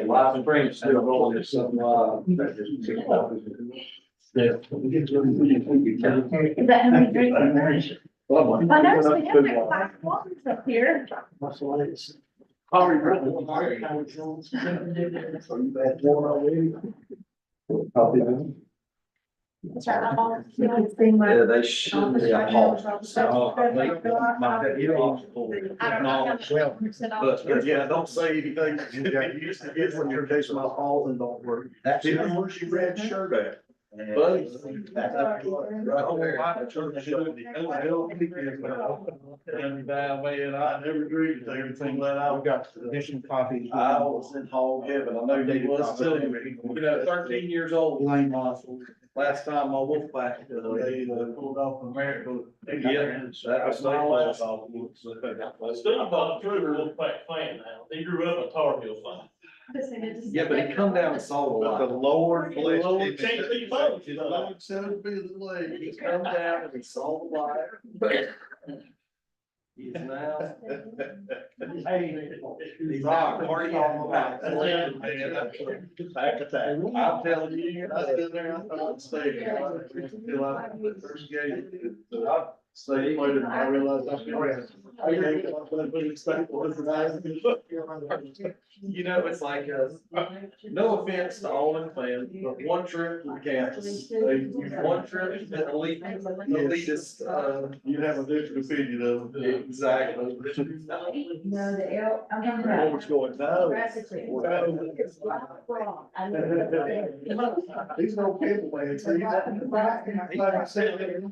Live and frame still going. Is that how many drinks? I noticed we have like 5 waters up here. That's right. Yeah, they should be appalled. I don't know. But yeah, don't say anything. You used to get when you're case my fault and don't worry. That's it. Where's your red shirt at? Buddy. And man, I never dreamed of everything let out. Got additional copies. I was in hog heaven. I know He was too. You know, 13 years old, Lane Mossel. Last time my wolf back, They pulled off America. Yeah, that was my last. Still about a true Wolfpack fan now. He grew up a Tar Heel fan. Yeah, but he come down and saw a But the lot. Lord blessed Lord him. changed these folks, The Lord said it'd be the way. He come down and he saw the light. He is now. He's now a party animal. Back attack. I'm telling you, I stood there, I thought I'd stay there. Till I first game. Stay played and I realized I could rest. You know, it's like, no offense to all them fans, but one trip to campus, one trip to elitist, You'd have a different opinion of it. exactly. No, the L, I'm talking What about. was going on? He's no cable man, see? Like I said.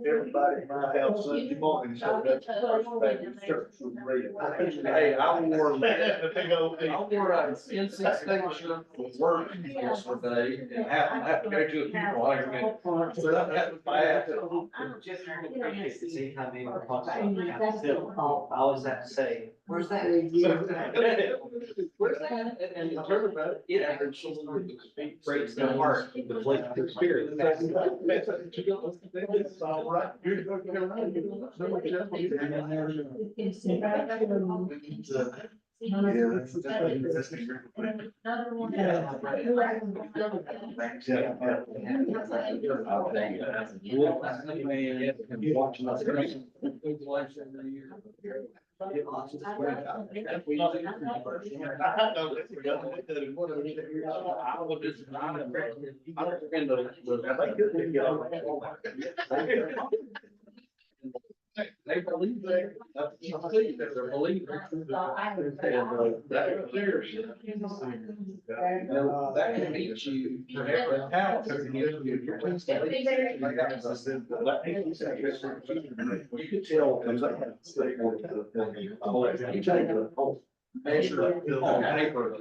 Everybody in my house Sunday morning showed up. Church was ready. Hey, I wore a NC State shirt for work yesterday and have to go to a funeral. I mean, so that was bad. Just appreciate to see how many were talking about still. I always have to say, where's that? Where's that? And the term about it actually Breaks the heart, deflates the spirit. It's all right. You're going to Watching us. They believe they're believers. And that can beat you forever. How? You could tell. Measure on paper.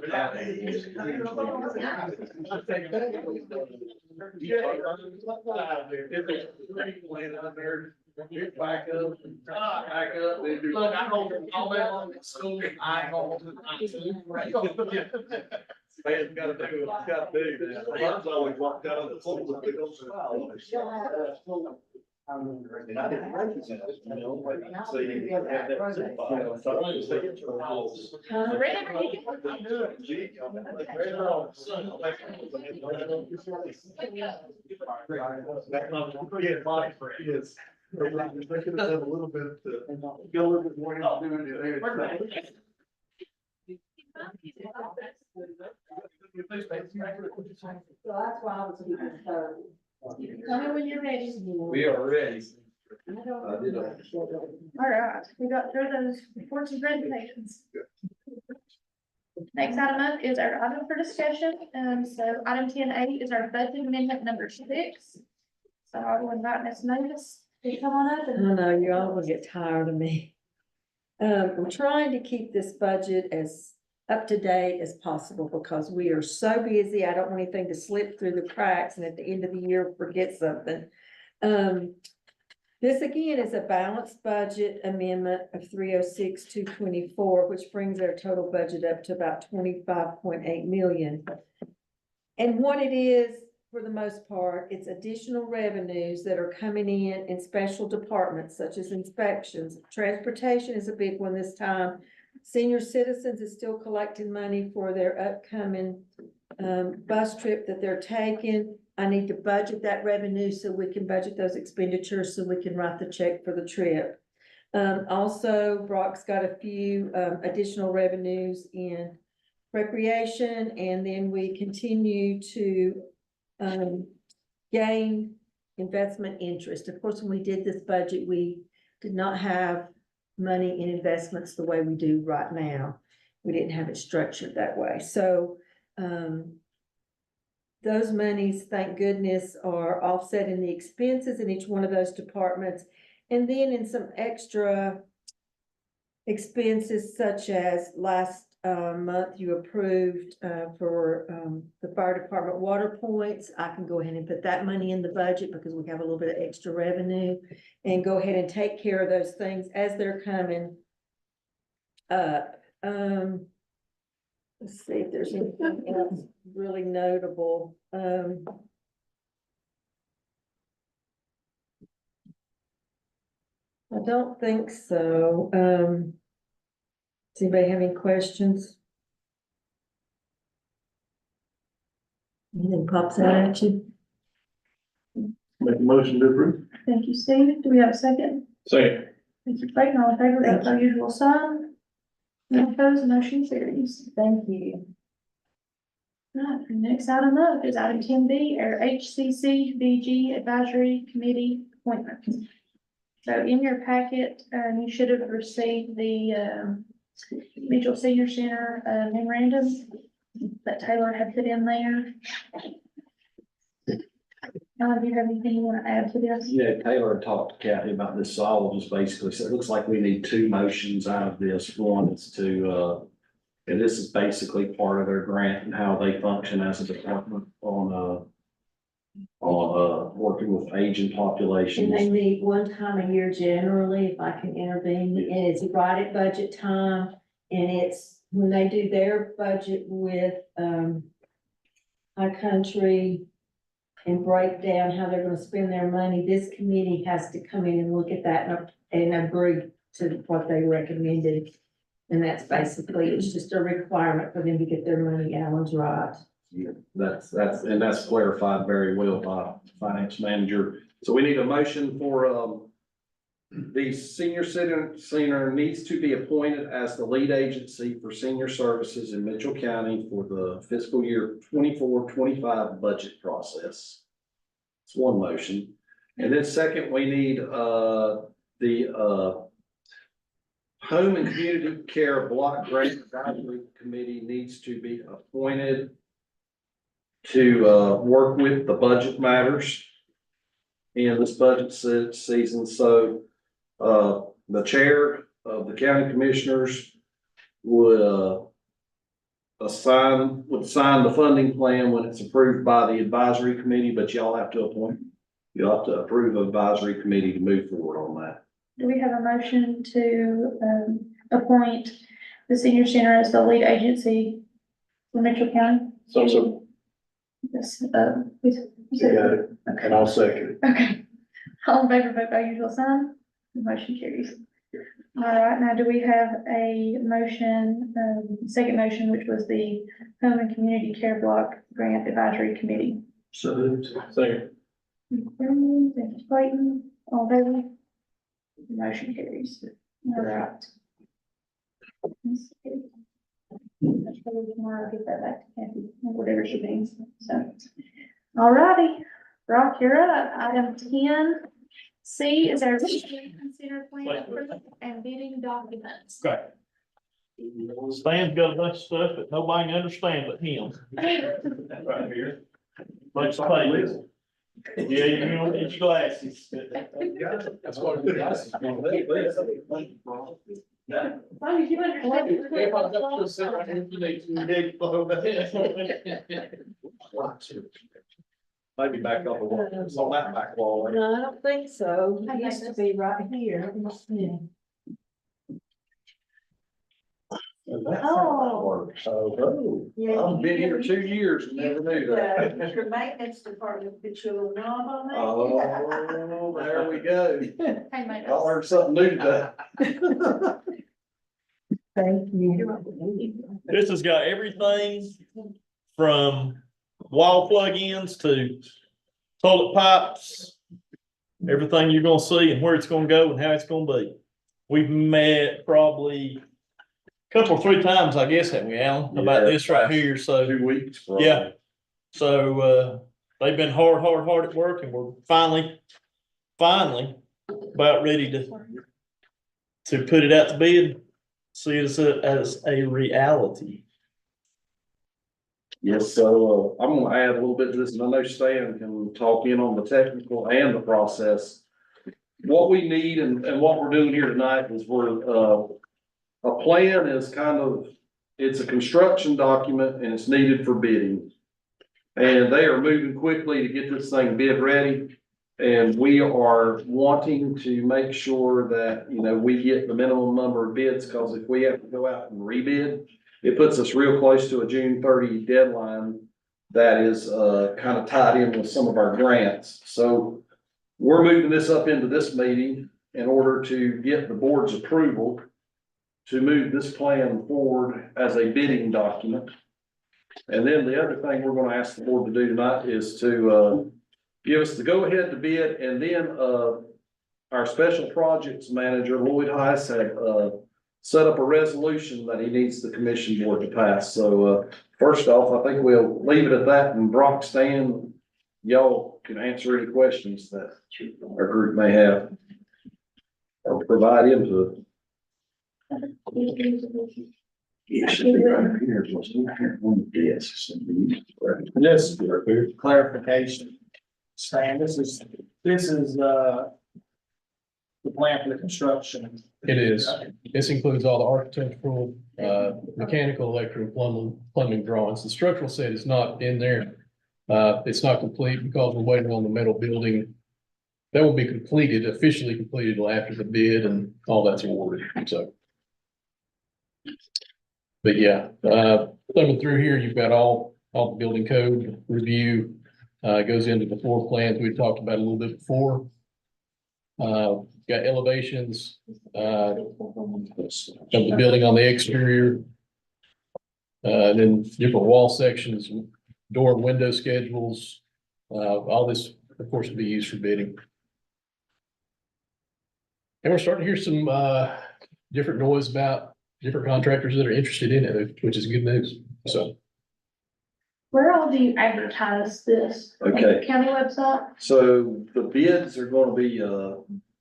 Back up, back up. Look, I hold all that on the school, I hold it. Man's gotta do what he's gotta do. I've always walked out of the floor with the ghost. And I didn't represent it, you know, but so you have that. So I just think it's for house. Yes. They could have done a little bit, get a little bit more into it there. So that's why I was keeping third. Tell me when you're ready. We are ready. All right, we got through those reports and presentations. Next item up is our item for discussion. So item 10A is our budget amendment number 6. So I will invite Ms. Mavis to come on up I and. know, you all will get tired of me. I'm trying to keep this budget as up to date as possible because we are so busy. I don't want anything to slip through the cracks and at the end of the year forget something. This again is a balanced budget amendment of 306,224, which brings our total budget up to about 25.8 million. And what it is, for the most part, it's additional revenues that are coming in special departments such as inspections. Transportation is a big one this time. Senior Citizens is still collecting money for their upcoming bus trip that they're taking. I need to budget that revenue so we can budget those expenditures so we can write the check for the trip. Also, Brock's got a few additional revenues in recreation, and then we continue to gain investment interest. Of course, when we did this budget, we did not have money in investments the way we do right now. We didn't have it structured that way. So those monies, thank goodness, are offsetting the expenses in each one of those departments. And then in some extra expenses, such as last month you approved for the fire department water points. I can go ahead and put that money in the budget because we have a little bit of extra revenue and go ahead and take care of those things as they're coming up. Let's see if there's anything else really notable. I don't think so. Does anybody have any questions? Anything pops out at you? Make a motion to approve. Thank you, Steve. Do we have a second? Second. Thank you, Clayton. All in favor, that's our usual sign. None opposed, motion carries. Thank you. Right, the next item up is item 10B, our HCCBG Advisory Committee appointment. So in your packet, you should have received the Mitchell Senior Center memorandum that Taylor had put in there. Do you have anything you want to add to this? Yeah, Taylor talked to Kathy about this, so I will just basically say, it looks like we need 2 motions out of this. One is to, and this is basically part of their grant and how they function as a department on working with aging populations. And they meet one time a year generally, if I can intervene, and it's right at budget time. And it's when they do their budget with, High Country and break down how they're gonna spend their money, this committee has to come in and look at that and agree to what they recommended. And that's basically, it's just a requirement for them to get their money gallons right. Yeah, that's clarified very well by the finance manager. So we need a motion for, the senior center needs to be appointed as the lead agency for senior services in Mitchell County for the fiscal year 24-25 budget process. It's one motion. And then second, we need, the, Home and Community Care Block Grant Advisory Committee needs to be appointed to work with the budget matters in this budget season. So the chair of the county commissioners would sign the funding plan when it's approved by the advisory committee, but y'all have to approve the advisory committee to move forward on that. Do we have a motion to appoint the senior center as the lead agency for Mitchell County? So, Yes, you got it, and I'll second it. Okay, All in favor, vote by usual sign. The motion carries. All right, now do we have a motion, second motion, which was the Home and Community Care Block Grant Advisory Committee? Second. Thank you, Clayton, all in favor? The motion carries. All right. Let's see. That's probably tomorrow, I'll get that back to Kathy, whatever she needs, so. All righty, Brock, you're up. Item 10C is our consider plan approval and bidding documents. Okay. Stan's got a bunch of stuff that nobody can understand but him. Right here. Bunch of papers. Yeah, you don't need your glasses. That's what the glasses. As long as you Maybe back up a wall, it's on that back wall. right? No, I don't think so. It used to be right here. Yeah. Oh. Oh, Yeah. I've been here 2 years and never knew that. Your maintenance department put you a little knob on that. Oh, there we go. Hey, mate. I learned something new today. Thank you. This has got everything from wall plug-ins to toilet pipes, everything you're gonna see and where it's gonna go and how it's gonna be. We've met probably a couple or three times, I guess, haven't we, Alan, about this right here, so. 2 weeks. probably. Yeah. So, they've been hard at work, and we're finally about ready to put it out to bid, see it as a reality. Yes, so I'm gonna add a little bit to this, and I know Stan can talk in on the technical and the process. What we need and what we're doing here tonight is a plan is kind of, it's a construction document and it's needed for bidding. And they are moving quickly to get this thing bid ready. And we are wanting to make sure that, you know, we get the minimum number of bids, because if we have to go out and rebid, it puts us real close to a June 30 deadline that is kind of tied in with some of our grants. So we're moving this up into this meeting in order to get the board's approval to move this plan forward as a bidding document. And then the other thing we're gonna ask the board to do tonight is to give us the go-ahead to bid, and then our special projects manager, Lloyd Heiss, had set up a resolution that he needs the commission board to pass. So first off, I think we'll leave it at that, and Brock, Stan, y'all can answer any questions that our group may have or provide input. It should be right here. On the desk. Just clarification. Stan, this is the plan for the construction. It is. This includes all the architectural, mechanical, electrical, plumbing drawings. The structural set is not in there. It's not complete because we're waiting on the metal building. That will be completed, officially completed after the bid and all that's awarded, so. But yeah, thumbing through here, you've got all the building code review, goes into the floor plans we talked about a little bit before. Got elevations, of the building on the exterior. Then different wall sections, door and window schedules, all this, of course, will be used for bidding. And we're starting to hear some, different noise about different contractors that are interested in it, which is good news, so. Where all do you advertise this? On the Okay. County website? So the bids are gonna be,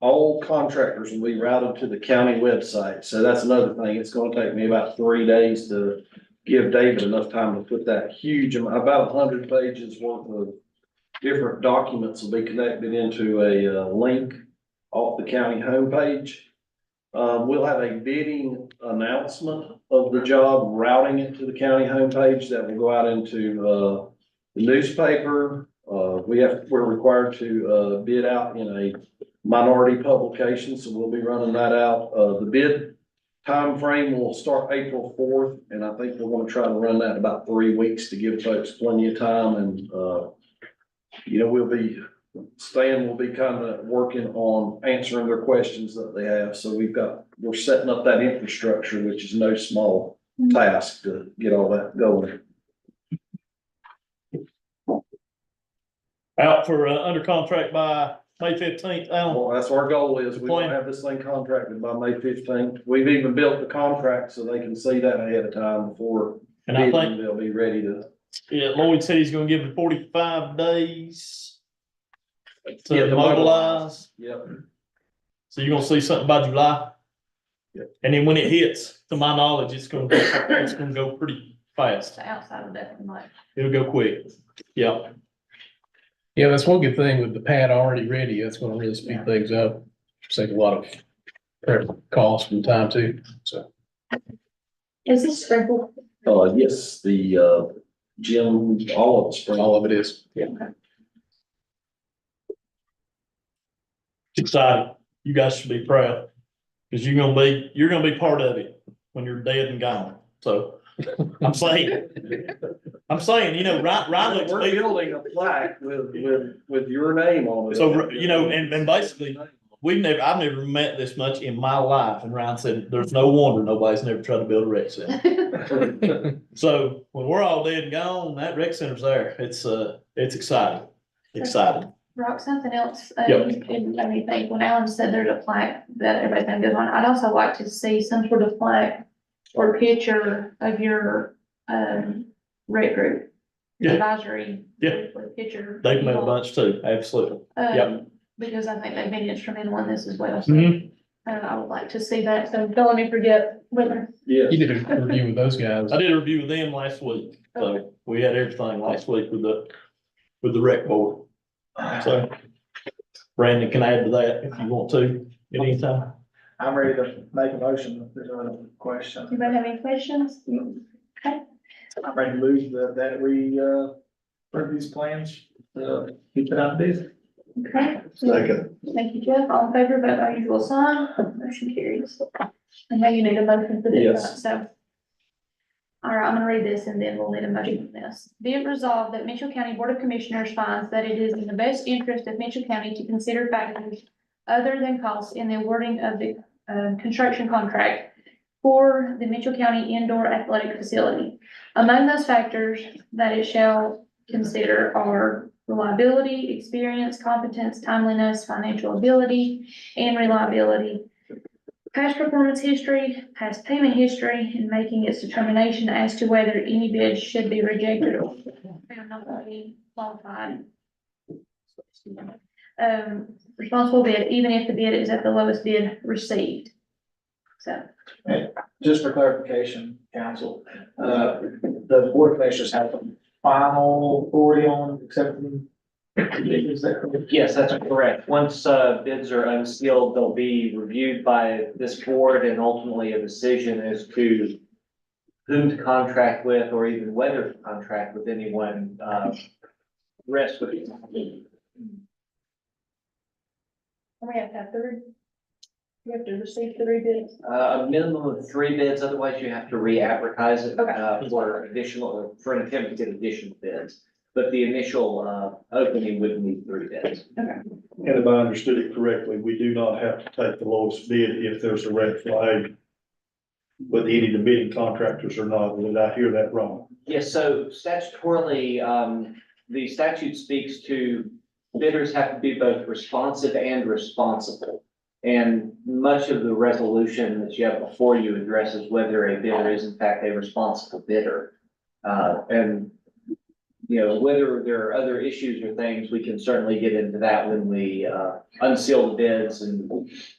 all contractors will be routed to the county website. So that's another thing. It's gonna take me about 3 days to give David enough time to put that huge, about 100 pages worth of different documents will be connected into a link off the county homepage. We'll have a bidding announcement of the job, routing it to the county homepage that will go out into the newspaper. We're required to bid out in a minority publication, so we'll be running that out. The bid time frame will start April 4th, and I think we're gonna try to run that about 3 weeks to give folks plenty of time. And you know, we'll be Stan will be kind of working on answering their questions that they have. So we're setting up that infrastructure, which is no small task to get all that going. Out for, under contract by May 15th, Alan. Well, that's our goal is we want to have this thing contracted by May 15th. We've even built the contract so they can see that ahead of time before And I think, they'll be ready to. yeah, Lloyd said he's gonna give it 45 days Yeah, to mobilize. Yep. So you're gonna see something by July? Yep. And then when it hits, to my knowledge, it's gonna go pretty fast. So outside of that, like. It'll go quick. Yeah. Yeah, that's one good thing with the pad already ready. That's gonna really speed things up. Save a lot of prep costs and time too, so. Is this sprinkled? Yes, the, gym, all of it. All of it is. Yeah. It's exciting. You guys should be proud. Cause you're gonna be part of it when you're dead and gone. So I'm saying, you know, Ryan looks We're big. building a plaque with your name on it. So, you know, and basically, I've never met this much in my life. And Ryan said, there's no wonder nobody's never tried to build a rec center. So when we're all dead and gone, that rec center's there. It's exciting. Exciting. Rock, something else, Yep. and I mean, think when Alan said there's a plaque that everybody's gonna go on, I'd also like to see some sort of plaque or picture of your, rec group. Yeah. Advisory. Yeah. With picture. They've made a bunch too. Absolutely. Yep. Because I think they've been instrumental in this as well, so, Mhm. I would like to see that, so don't let me forget, whether. Yeah. You did a review with those guys. I did a review with them last week. So we had everything last week with the rec board. So Brandon can add to that if you want to at any time. I'm ready to make a motion if there's other questions. Anybody have any questions? Okay, I'm ready to move that we, approve these plans, keep it on business. okay. Second. Thank you, Jeff. All in favor, vote by usual sign. Motion carries. I know you need a motion for this, Yes. right? So. All right, I'm gonna read this and then we'll need a motion for this. Be it resolved that Mitchell County Board of Commissioners finds that it is in the best interest of Mitchell County to consider factors other than costs in the awarding of the, construction contract for the Mitchell County Indoor Athletic Facility. Among those factors that it shall consider are reliability, experience, competence, timeliness, financial ability, and reliability. Past performance history, past payment history, and making its determination as to whether any bid should be rejected or found not to be qualified. Responsible bid, even if the bid is at the lowest bid received. So, Just for clarification, council, the board of commissioners have the final authority on accepting. Is that correct? Yes, that's correct. Once bids are unsealed, they'll be reviewed by this board and ultimately a decision as to whom to contract with or even whether to contract with anyone, rest with. we have to have three. We have to receive 3 bids. A minimum of 3 bids, otherwise you have to re-advertise it, Okay. for an attempt to get additional bids. But the initial, opening would need 3 bids. And if I understood it correctly, we do not have to take the lowest bid if there's a red flag with any of the bidding contractors or not. Did I hear that wrong? Yes, so statutorily, the statute speaks to bidders have to be both responsive and responsible. And much of the resolution that you have before you addresses whether a bidder is in fact a responsible bidder. And, you know, whether there are other issues or things, we can certainly get into that when we, unseal the bids and,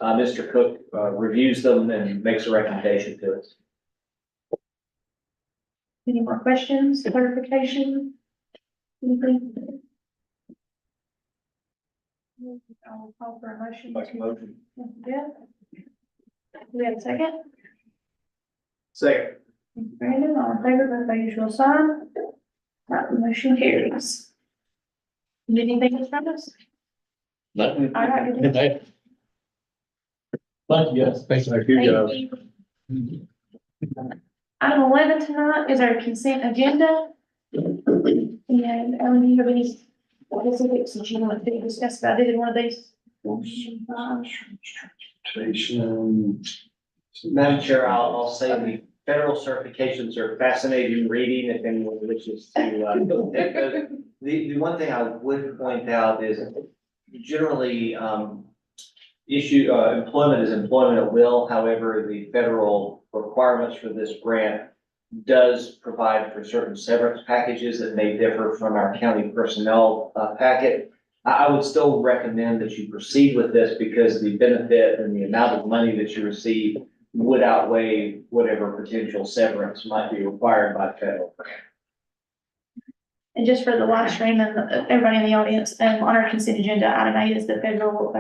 Mr. Cook, reviews them and makes a recommendation to us. Any more questions, clarification? Anything? I'll call for a motion. Make a motion. Yeah. Do we have a second? Second. Brandon, all in favor, vote by usual sign. Right, the motion carries. Need anything else from us? No. All right. good. Hey. Thank you, guys. Thanks. Thank you. Item 11 tonight is our consent agenda. And Ellen, do you have any specifics that you want to discuss about it in one of these? Transportation. Madam Chair, I'll say the federal certifications are fascinating reading if anyone wishes to, take those. The one thing I would point out is generally, employment is employment at will. However, the federal requirements for this grant does provide for certain severance packages that may differ from our county personnel, packet. I would still recommend that you proceed with this because the benefit and the amount of money that you receive would outweigh whatever potential severance might be required by the federal grant. And just for the live stream and everybody in the audience, on our consent agenda, item 8 is the federal,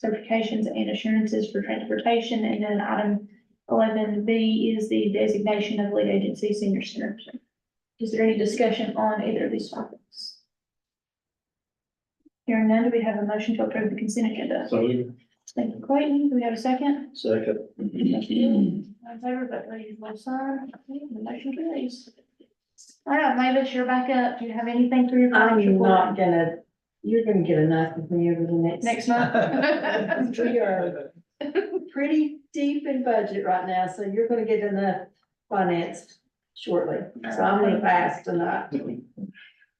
certifications and assurances for transportation, and then item 11B is the designation of lead agency senior center. Is there any discussion on either of these topics? Hearing none, do we have a motion to approve the consent agenda? So, Thank you, Clayton. Do we have a second? second. Thank you. All in favor, vote please, will sign. The motion carries. All right, Mavis, you're back up. Do you have anything for your financial I'm report? not gonna, you're gonna get enough of me over the Next month? We are pretty deep in budget right now, so you're gonna get enough financed shortly. So I'm gonna pass tonight.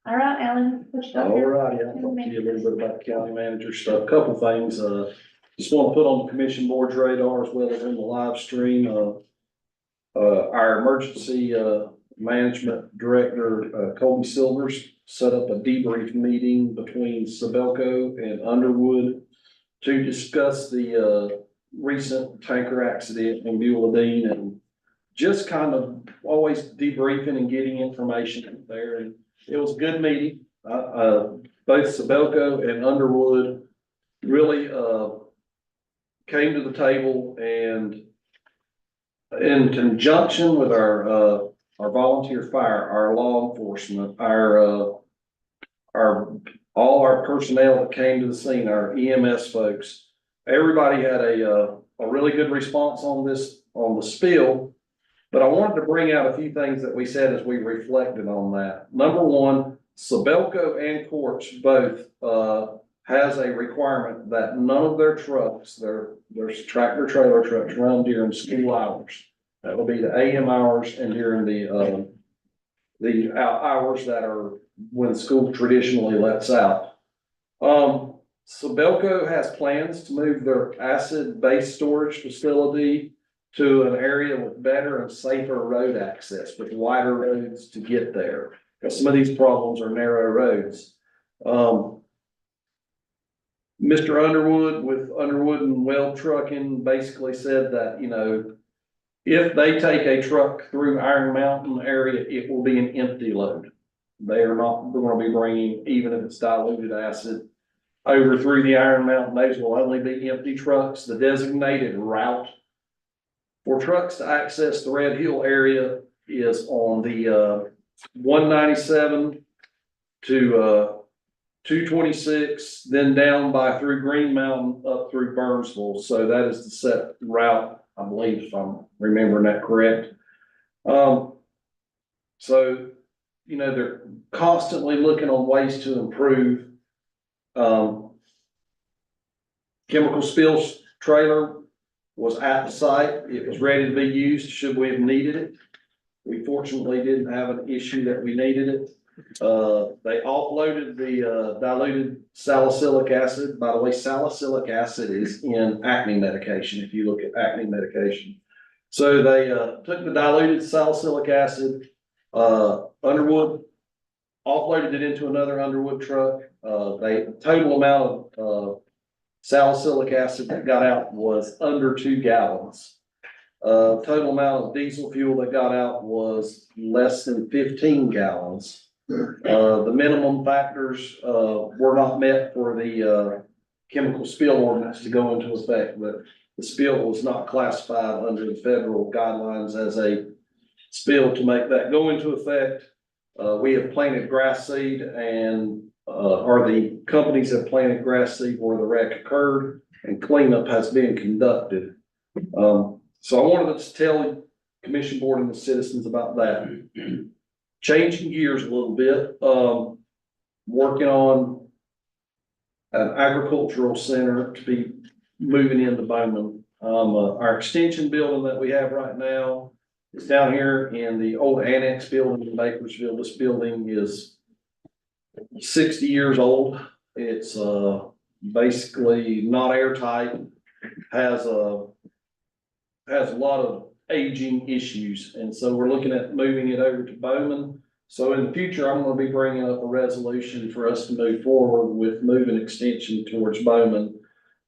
All right, Alan, what you got? All righty, I'll talk to you a little bit about the county manager stuff. A couple things, just want to put on the commission board's radar as well as in the live stream, our emergency, management director, Colby Silvers, set up a debrief meeting between Sabelco and Underwood to discuss the, recent tanker accident in Beulah Dean and just kind of always debriefing and getting information there. And it was a good meeting. Both Sabelco and Underwood really, came to the table and in conjunction with our volunteer fire, our law enforcement, all our personnel that came to the scene, our EMS folks, everybody had a really good response on the spill. But I wanted to bring out a few things that we said as we reflected on that. Number one, Sabelco and Quartz both, has a requirement that none of their trucks, their tractor trailer trucks run during school hours. That will be the AM hours and during the hours that are when school traditionally lets out. Sabelco has plans to move their acid-based storage facility to an area with better and safer road access, with wider roads to get there. Because some of these problems are narrow roads. Mr. Underwood with Underwood and Weld Trucking basically said that, you know, if they take a truck through Iron Mountain area, it will be an empty load. They are not going to be bringing, even if it's diluted acid, over through the Iron Mountain. Those will only be empty trucks. The designated route for trucks to access the Red Hill area is on the 197 to 226, then down by through Green Mountain up through Burnsville. So that is the set route, I believe, if I'm remembering that correct. So, you know, they're constantly looking on ways to improve. Chemical spills trailer was at the site. It was ready to be used should we have needed it. We fortunately didn't have an issue that we needed it. They offloaded the diluted salicylic acid. By the way, salicylic acid is in acne medication, if you look at acne medication. So they took the diluted salicylic acid, Underwood, offloaded it into another Underwood truck. The total amount of salicylic acid that got out was under 2 gallons. Total amount of diesel fuel that got out was less than 15 gallons. The minimum factors were not met for the chemical spill ordinance to go into effect, but the spill was not classified under the federal guidelines as a spill to make that go into effect. We have planted grass seed and or the companies have planted grass seed where the wreck occurred, and cleanup has been conducted. So I wanted to tell the commission board and the citizens about that. Changing gears a little bit, working on an agricultural center to be moving into Bowman. Our extension building that we have right now is down here in the old annex building in Bakersfield. This building is 60 years old. It's, basically not airtight, has a lot of aging issues. And so we're looking at moving it over to Bowman. So in the future, I'm gonna be bringing up a resolution for us to move forward with moving extension towards Bowman.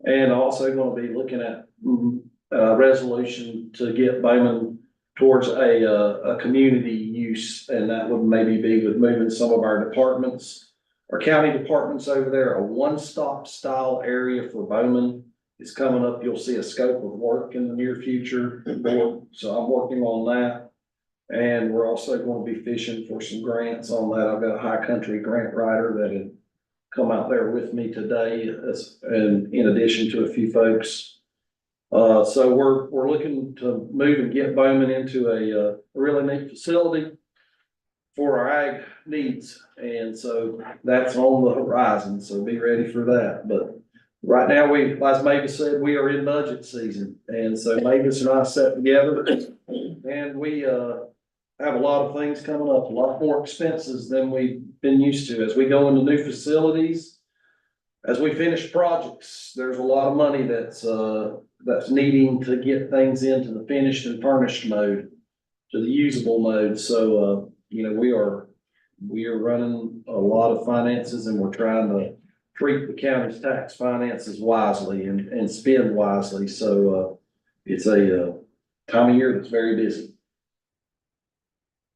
And also gonna be looking at a resolution to get Bowman towards a community use. And that would maybe be with moving some of our departments, our county departments over there, a one-stop style area for Bowman is coming up. You'll see a scope of work in the near future. So I'm working on that. And we're also going to be fishing for some grants on that. I've got a High Country grant writer that had come out there with me today, and in addition to a few folks. So we're looking to move and get Bowman into a really neat facility for our ag needs. And so that's on the horizon. So be ready for that. But right now, as Mavis said, we are in budget season. And so Mavis and I sat together and we have a lot of things coming up, a lot more expenses than we've been used to. As we go into new facilities, as we finish projects, there's a lot of money that's needing to get things into the finished and furnished mode, to the usable mode. So, we are running a lot of finances, and we're trying to treat the county's tax finances wisely and spend wisely. So, it's a time of year that's very busy.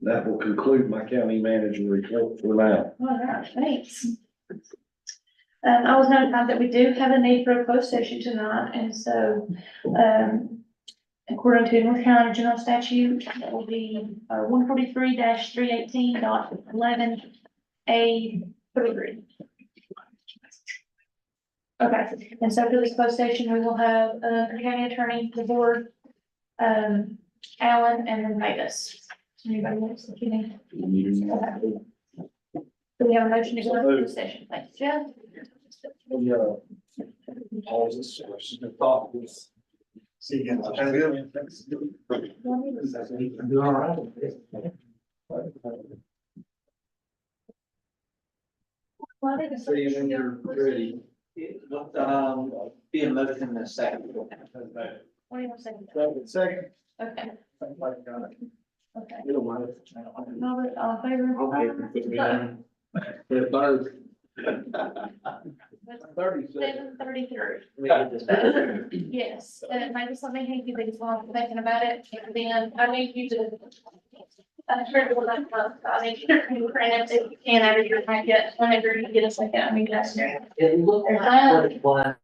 That will conclude my county manager report for now. All right, thanks. I was notified that we do have a need for a closed session tonight, and so, according to North Carolina General Statute, that will be 143-318.11A3. Okay, and so for this closed session, we will have the county attorney, the board, Alan, and then Mavis. Anybody else? Do we have a motion to go into closed session? Thanks, Jeff. See you. See you when you're ready. Be a motion in a second. 21 seconds. Second. Okay. Okay. You don't mind it. Robert, all in favor? Hit both. 7:33. Yes, Mavis, let me hand you these while I'm thinking about it, and then I need you to. I need you to print it if you can out of your packet whenever you get a second. I mean, that's. It looked like one.